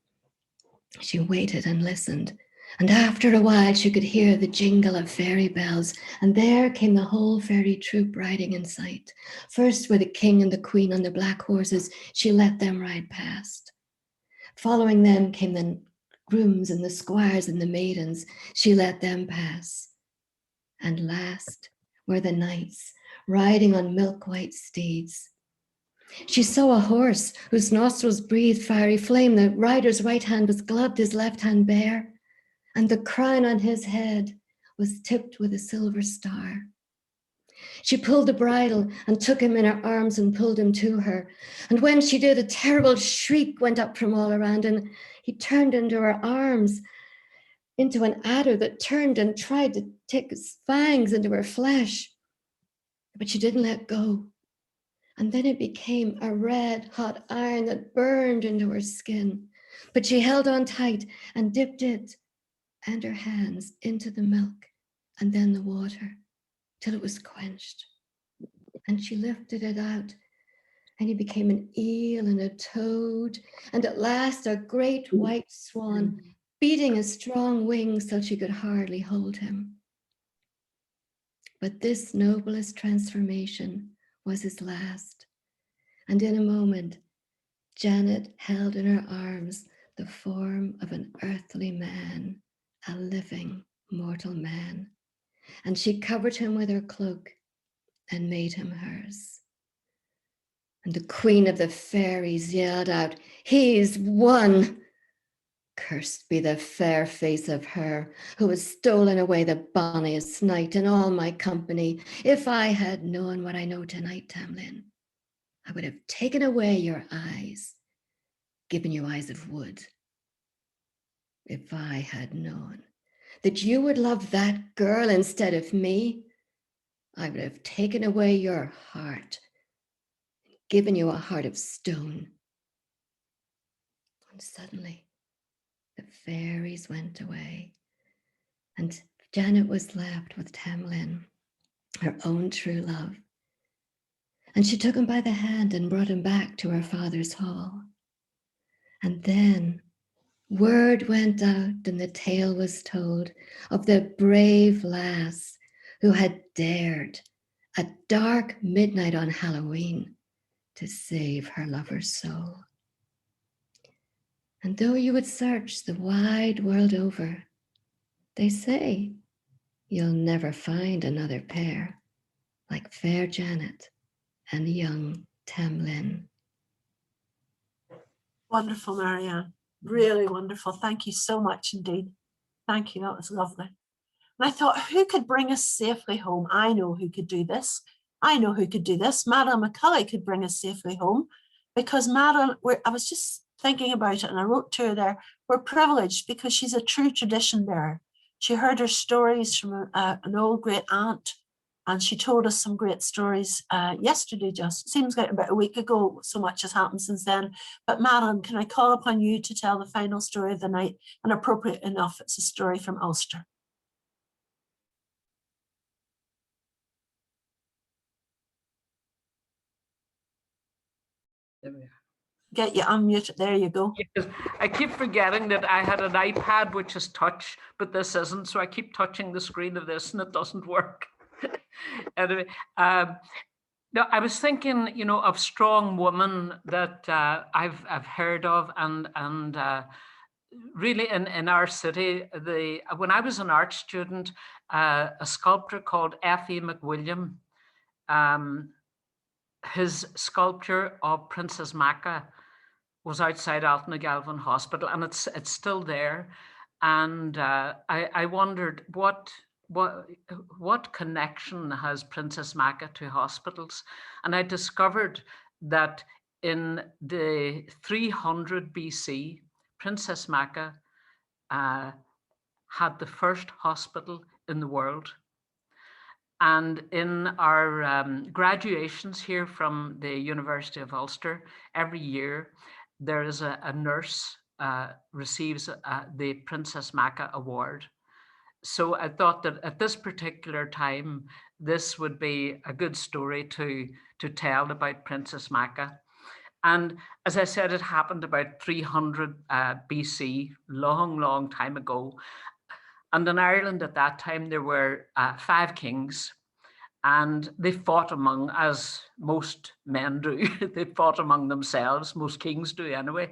she waited and listened. And after a while, she could hear the jingle of fairy bells. And there came the whole fairy troop riding in sight. First were the king and the queen on the black horses. She let them ride past. Following them came the grooms and the squires and the maidens. She let them pass. And last were the knights riding on milk-white steeds. She saw a horse whose nostrils breathed fiery flame. The rider's right hand was gloved, his left hand bare, and the crown on his head was tipped with a silver star. She pulled the bridle and took him in her arms and pulled him to her. And when she did, a terrible shriek went up from all around, and he turned into her arms, into an adder that turned and tried to take his fangs into her flesh. But she didn't let go. And then it became a red hot iron that burned into her skin. But she held on tight and dipped it and her hands into the milk and then the water till it was quenched. And she lifted it out, and he became an eel and a toad, and at last a great white swan, beating his strong wings till she could hardly hold him. But this noblest transformation was his last. And in a moment, Janet held in her arms the form of an earthly man, a living mortal man. And she covered him with her cloak and made him hers. And the queen of the fairies yelled out, "He's won! Cursed be the fair face of her who has stolen away the bonniest knight in all my company. If I had known what I know tonight, Tamlin, I would have taken away your eyes, given you eyes of wood. If I had known that you would love that girl instead of me, I would have taken away your heart, given you a heart of stone." And suddenly the fairies went away, and Janet was left with Tamlin, her own true love. And she took him by the hand and brought him back to her father's hall. And then word went out and the tale was told of the brave lass who had dared at dark midnight on Halloween to save her lover's soul. And though you would search the wide world over, they say you'll never find another pair like fair Janet and young Tamlin. Wonderful, Marianne. Really wonderful. Thank you so much indeed. Thank you. That was lovely. And I thought, who could bring us safely home? I know who could do this. I know who could do this. Madeline McCulley could bring us safely home, because Madeline, I was just thinking about it and I wrote to her there, we're privileged because she's a true tradition bearer. She heard her stories from an old great aunt, and she told us some great stories yesterday, just seems like about a week ago. So much has happened since then. But Madeline, can I call upon you to tell the final story of the night? And appropriate enough, it's a story from Ulster. There we are. Get you unmuted. There you go. Yes. I keep forgetting that I had an iPad which is touch, but this isn't. So I keep touching the screen of this and it doesn't work. Anyway, no, I was thinking, you know, of strong women that I've heard of, and really in our city. When I was an art student, a sculptor called F.E. McWilliam, his sculpture of Princess Macha was outside Altnagelvin Hospital, and it's still there. And I wondered what connection has Princess Macha to hospitals? And I discovered that in the 300 BC, Princess Macha had the first hospital in the world. And in our graduations here from the University of Ulster, every year there is a nurse receives the Princess Macha Award. So I thought that at this particular time, this would be a good story to tell about Princess Macha. And as I said, it happened about 300 BC, long time ago. And in Ireland at that time, there were 5 kings, and they fought among, as most men do, they fought among themselves, most kings do anyway.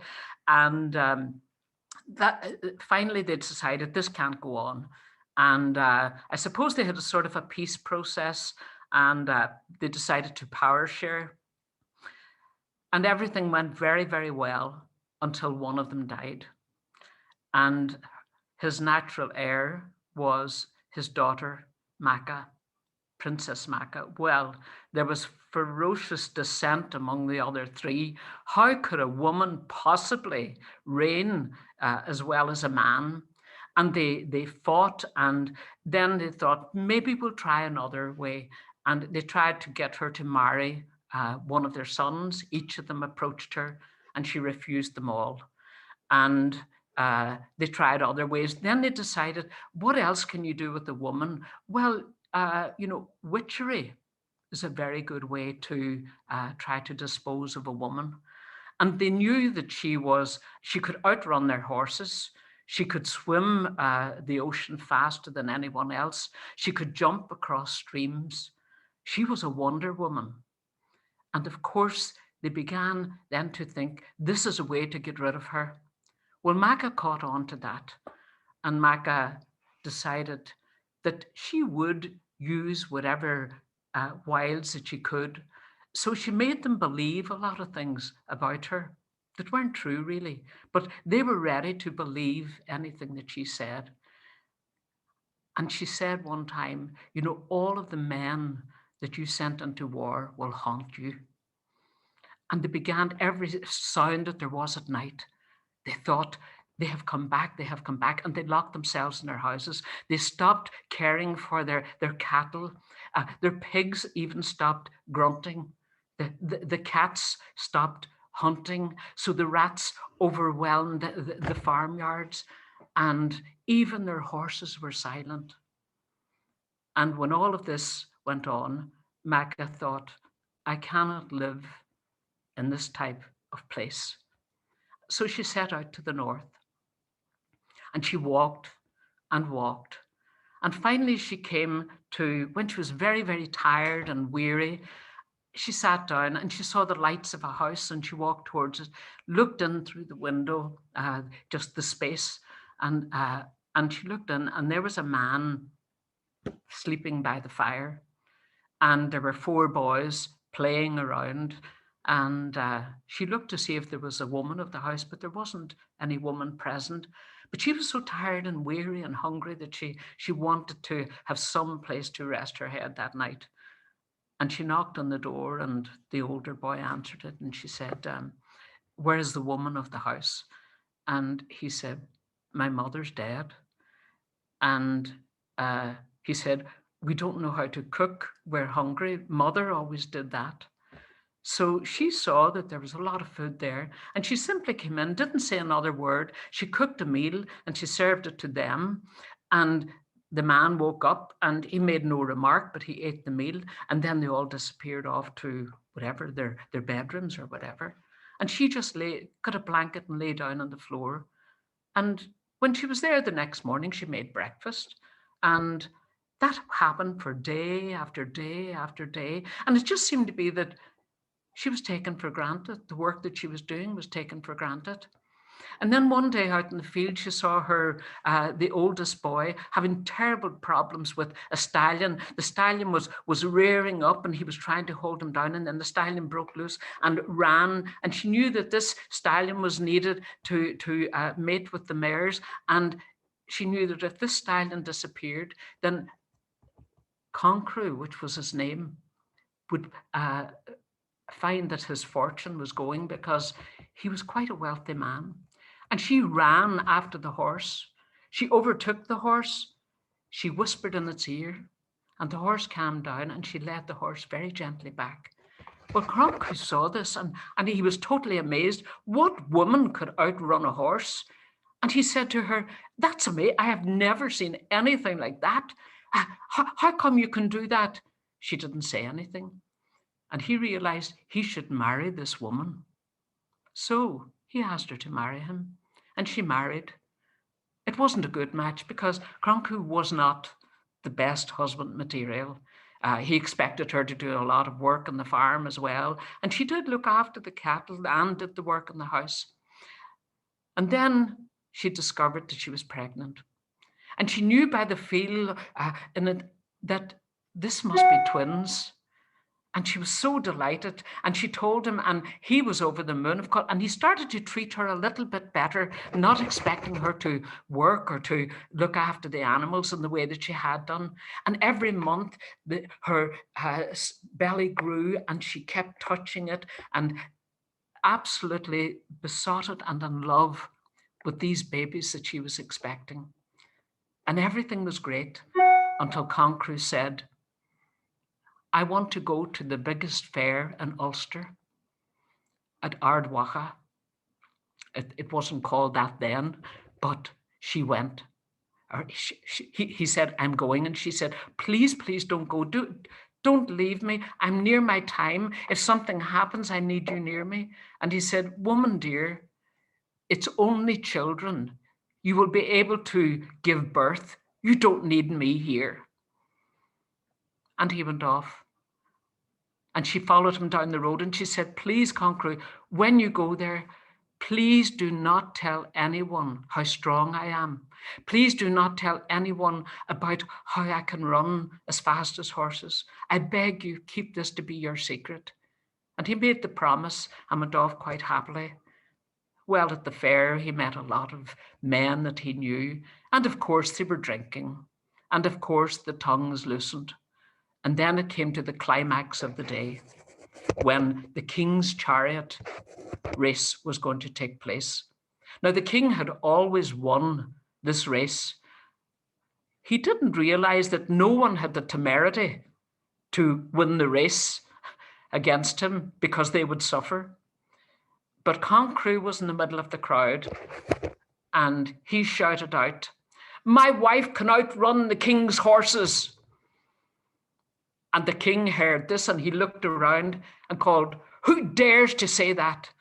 And that finally they decided this can't go on. And I suppose they had a sort of a peace process, and they decided to power share. And everything went very well until one of them died. And his natural heir was his daughter, Macha, Princess Macha. Well, there was ferocious dissent among the other 3. How could a woman possibly reign as well as a man? And they fought, and then they thought, maybe we'll try another way. And they tried to get her to marry one of their sons. Each of them approached her, and she refused them all. And they tried other ways. Then they decided, what else can you do with a woman? Well, you know, witchery is a very good way to try to dispose of a woman. And they knew that she could outrun their horses. She could swim the ocean faster than anyone else. She could jump across streams. She was a wonder woman. And of course, they began then to think, this is a way to get rid of her. Well, Macha caught on to that, and Macha decided that she would use whatever wiles that she could. So she made them believe a lot of things about her that weren't true, really, but they were ready to believe anything that she said. And she said one time, you know, all of the men that you sent into war will haunt you. And they began, every sound that there was at night, they thought, they have come back, and they locked themselves in their houses. They stopped caring for their cattle. Their pigs even stopped grunting. The cats stopped hunting. So the rats overwhelmed the farmyards, and even their horses were silent. And when all of this went on, Magda thought, I cannot live in this type of place. So she set out to the north, and she walked and walked. And finally she came to, when she was very, very tired and weary, she sat down and she saw the lights of a house, and she walked towards it, looked in through the window, just the space, and she looked in, and there was a man sleeping by the fire, and there were 4 boys playing around, and she looked to see if there was a woman of the house, but there wasn't any woman present. But she was so tired and weary and hungry that she wanted to have some place to rest her head that night. And she knocked on the door, and the older boy answered it, and she said, where is the woman of the house? And he said, my mother's dead. And he said, we don't know how to cook, we're hungry. Mother always did that. So she saw that there was a lot of food there, and she simply came in, didn't say another word. She cooked a meal and she served it to them. And the man woke up and he made no remark, but he ate the meal, and then they all disappeared off to whatever, their bedrooms or whatever. And she just got a blanket and lay down on the floor. And when she was there the next morning, she made breakfast, and that happened for day after day after day. And it just seemed to be that she was taken for granted. The work that she was doing was taken for granted. And then one day out in the field, she saw her, the oldest boy, having terrible problems with a stallion. The stallion was rearing up, and he was trying to hold him down, and then the stallion broke loose and ran. And she knew that this stallion was needed to mate with the mares. And she knew that if this stallion disappeared, then Concrew, which was his name, would find that his fortune was going, because he was quite a wealthy man. And she ran after the horse. She overtook the horse. She whispered in its ear, and the horse calmed down, and she led the horse very gently back. Well, Concrew saw this, and he was totally amazed. What woman could outrun a horse? And he said to her, that's amazing. I have never seen anything like that. How come you can do that? She didn't say anything. And he realized he should marry this woman. So he asked her to marry him, and she married. It wasn't a good match, because Concrew was not the best husband material. He expected her to do a lot of work on the farm as well, and she did look after the cattle and did the work in the house. And then she discovered that she was pregnant, and she knew by the feel in it that this must be twins. And she was so delighted, and she told him, and he was over the moon, of course, and he started to treat her a little bit better, not expecting her to work or to look after the animals in the way that she had done. And every month her belly grew, and she kept touching it, and absolutely besotted and in love with these babies that she was expecting. And everything was great until Concrew said, I want to go to the biggest fair in Ulster at Ardwacha. It wasn't called that then, but she went. He said, I'm going. And she said, please, please don't go. Don't leave me. I'm near my time. If something happens, I need you near me. And he said, woman dear, it's only children. You will be able to give birth. You don't need me here. And he went off. And she followed him down the road, and she said, please, Concrew, when you go there, please do not tell anyone how strong I am. Please do not tell anyone about how I can run as fast as horses. I beg you, keep this to be your secret. And he made the promise and went off quite happily. Well, at the fair, he met a lot of men that he knew. And of course, they were drinking. And of course, the tongues loosened. And then it came to the climax of the day, when the king's chariot race was going to take place. Now, the king had always won this race. He didn't realize that no one had the temerity to win the race against him, because they would suffer. But Concrew was in the middle of the crowd, and he shouted out, my wife can outrun the king's horses. And the king heard this, and he looked around and called, "Who dares to say that?"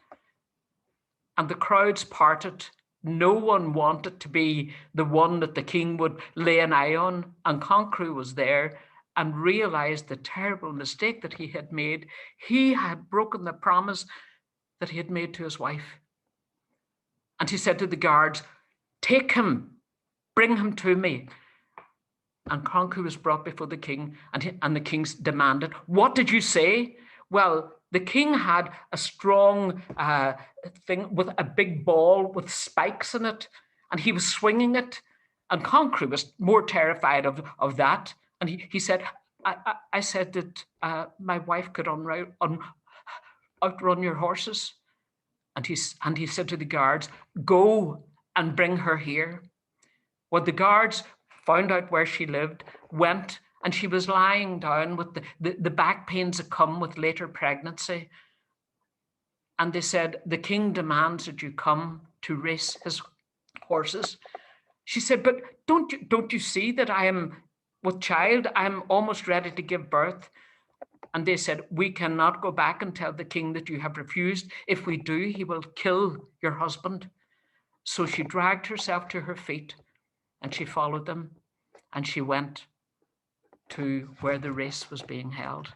And the crowds parted. No one wanted to be the one that the king would lay an eye on. And Concrew was there and realized the terrible mistake that he had made. He had broken the promise that he had made to his wife. And he said to the guards, "Take him, bring him to me." And Concrew was brought before the king, and the king demanded, "What did you say?" Well, the king had a strong thing with a big ball with spikes in it, and he was swinging it. And Concrew was more terrified of that. And he said, I said that my wife could outrun your horses. And he said to the guards, "Go and bring her here." Well, the guards found out where she lived, went, and she was lying down with the back pains that come with later pregnancy. And they said, "The king demands that you come to race his horses." She said, "But don't you see that I am with child? I am almost ready to give birth." And they said, "We cannot go back and tell the king that you have refused. If we do, he will kill your husband." So she dragged herself to her feet and she followed them, and she went to where the race was being held.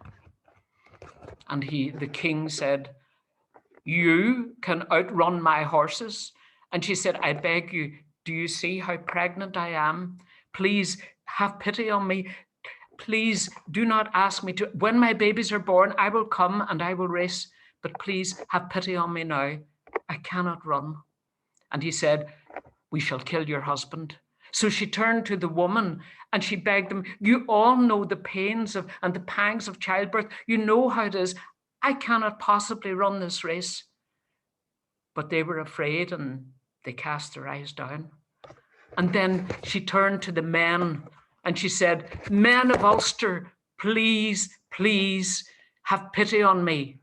And the king said, "You can outrun my horses." And she said, "I beg you, do you see how pregnant I am? Please have pity on me. Please do not ask me to. When my babies are born, I will come and I will race, but please have pity on me now. I cannot run." And he said, "We shall kill your husband." So she turned to the woman and she begged them, "You all know the pains and the pangs of childbirth. You know how it is. I cannot possibly run this race." But they were afraid and they cast their eyes down. And then she turned to the men and she said, "Men of Ulster, please, please have pity on me."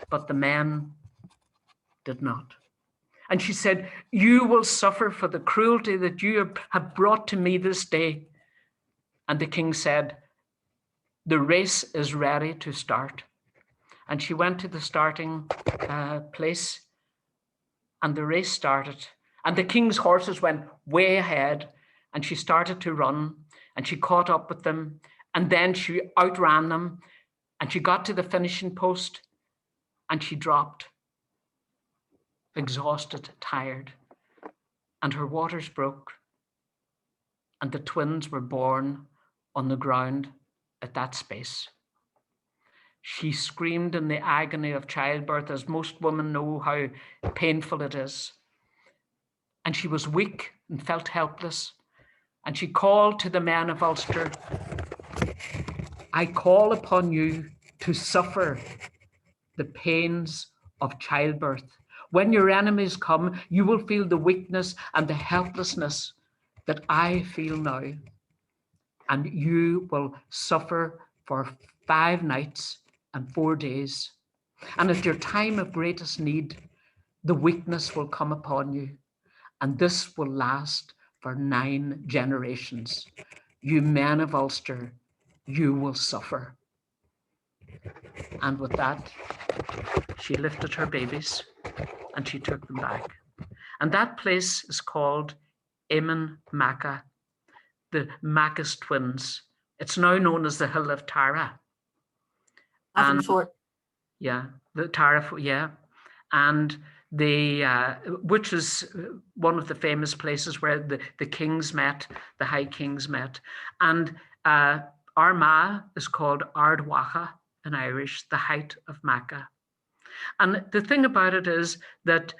But the men did not. And she said, "You will suffer for the cruelty that you have brought to me this day." And the king said, "The race is ready to start." And she went to the starting place and the race started. And the king's horses went way ahead and she started to run and she caught up with them. And then she outran them and she got to the finishing post and she dropped, exhausted, tired, and her waters broke. And the twins were born on the ground at that space. She screamed in the agony of childbirth, as most women know how painful it is. And she was weak and felt helpless. And she called to the men of Ulster, "I call upon you to suffer the pains of childbirth. When your enemies come, you will feel the weakness and the helplessness that I feel now. And you will suffer for 5 nights and 4 days. And at your time of greatest need, the weakness will come upon you. And this will last for 9 generations. You men of Ulster, you will suffer." And with that, she lifted her babies and she took them back. And that place is called Eamon Macha, the Machas twins. It's now known as the Hill of Tara. Fort. Yeah, the Tara, yeah. And which is one of the famous places where the kings met, the high kings met. And Armagh is called Ardwacha in Irish, the height of Macha. And the thing about it is that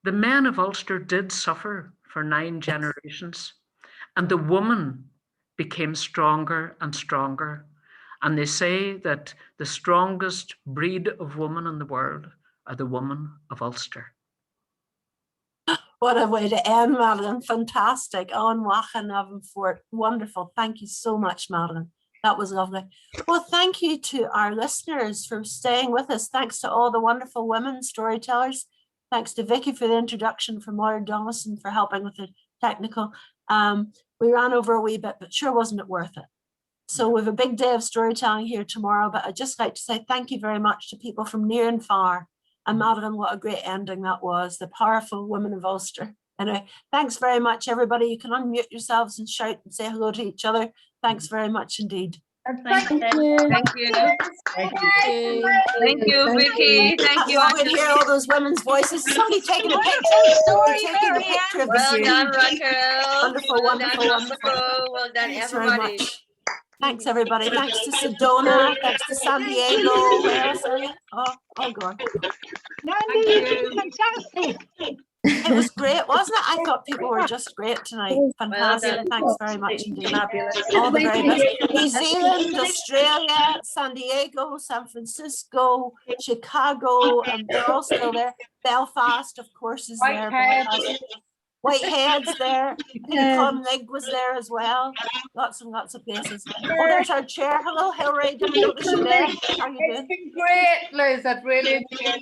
the men of Ulster did suffer for 9 generations, and the woman became stronger and stronger. And they say that the strongest breed of woman in the world are the women of Ulster. What a way to end, Madeline. Fantastic. On Wachan Fort. Wonderful. Thank you so much, Madeline. That was lovely. Well, thank you to our listeners for staying with us. Thanks to all the wonderful women storytellers. Thanks to Vicky for the introduction, for Moira Donaldson for helping with the technical. We ran over a wee bit, but sure wasn't it worth it? So we have a big day of storytelling here tomorrow, but I'd just like to say thank you very much to people from near and far. And Madeline, what a great ending that was, the powerful women of Ulster. Anyway, thanks very much, everybody. You can unmute yourselves and shout and say hello to each other. Thanks very much indeed. Thank you. Thank you. Thank you, Vicky. Thank you. I could hear all those women's voices. Somebody taking a picture. Taking a picture of Well the done, Raquel. Wonderful, Well done, wonderful, wonderful. Masako. Well done, Thanks very everybody. much. Thanks, everybody. Thanks to Sedona. Thanks to San Diego. Where else are you? Oh, God. Nandi, fantastic. It was great, wasn't it? I thought people were just great tonight. Fantastic. Thanks very much indeed. All the very best. New Zealand, Australia, San Diego, San Francisco, Chicago, and they're all still there. Belfast, of course, is there. Belfast. Whitehead's there. Clonmel was there as well. Lots and lots of places. Oh, there's our chair. Hello, Hillary. Didn't notice you there. How are you doing? It's been great, Liz. I've really enjoyed it.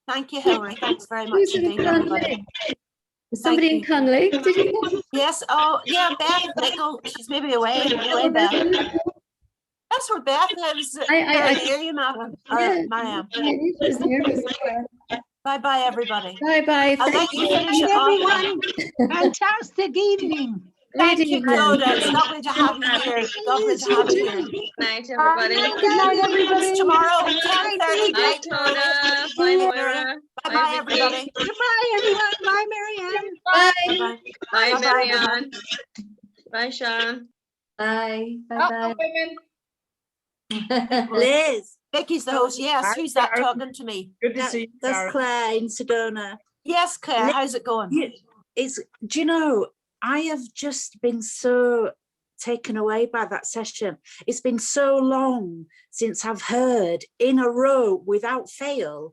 Thank you, Hillary. Thanks very much indeed, everybody. Somebody in Conlake, did you know? Yes. Oh, yeah, Beth Nickel. She's maybe away. Beth. That's where Beth lives. I hear you, Madeline. Yeah. Mariam. I was nervous. Bye-bye, everybody. Bye-bye. I'll let you finish it off. Fantastic evening. Thank you, Claudia. It's lovely to have you here. Lovely to have you here. Good night, everybody. Good night, everybody. Tomorrow, 10:30. Bye, Tona. Bye, Moira. Bye-bye, everybody. Goodbye, everyone. Bye, Marianne. Bye. Bye, Marianne. Bye, Sharon. Bye. Uh-oh, Bye. Liz. Vicky's the host. Yes, who's that talking to me? Good to see you. That's Claire in Sedona. Yes, Claire. How's it going? Do you know, I have just been so taken away by that session. It's been so long since I've heard in a row without fail,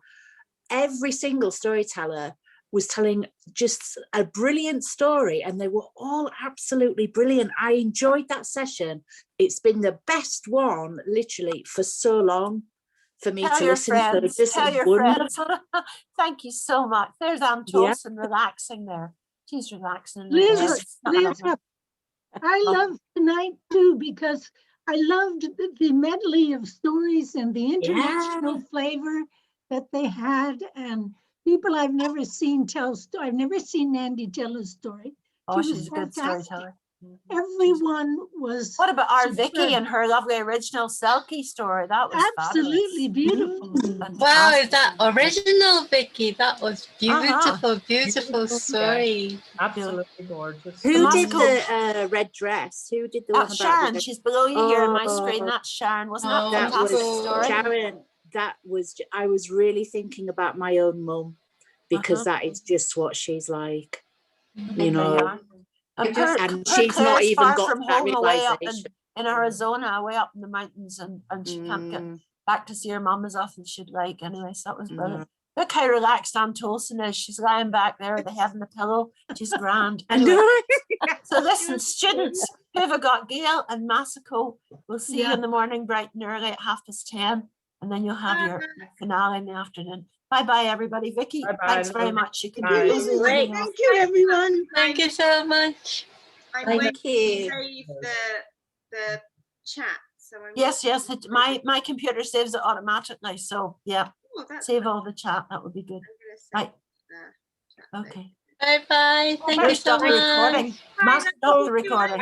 every single storyteller was telling just a brilliant story and they were all absolutely brilliant. I enjoyed that session. It's been the best one literally for so long for me to listen to. Tell your friends. Thank you so much. There's Anne Tolson relaxing there. She's relaxing. Liz, I love tonight too because I loved the medley of stories and the international flavor that they had, and people I've never seen tell. I've never seen Nandi tell a story. Oh, she's a good storyteller. Everyone was. What about our Vicky and her lovely original Selkie story? That was absolutely beautiful. Wow, is that original, Vicky? That was beautiful, beautiful story. Absolutely gorgeous. Who did the red dress? Who did the one about Sharon? the She's below you here on my screen. That's Sharon. Wasn't that that fantastic was story? Sharon. That was. I was really thinking about my own mum because that is just what she's like. You know. And she's not even got that realization. In Arizona, way up in the mountains, and she can't get back to see her mum as often as she'd like. Anyway, so that was brilliant. Look how relaxed Anne Tolson is. She's lying back there with the head on the pillow. She's grand. Anyway, so listen, students, who've got Gail and Masako, we'll see you in the morning bright and early at 10:30, and then you'll have your finale in the afternoon. Bye-bye, everybody. Vicky, thanks very much. You can do Thank you, everyone. Thank you so much. I'm going to save the chat. So I'm yes, my computer saves it automatically. So yeah, save all the chat. That would be good. Right. Okay. Bye-bye. Thank you so much. Stop the recording. Stop the recording.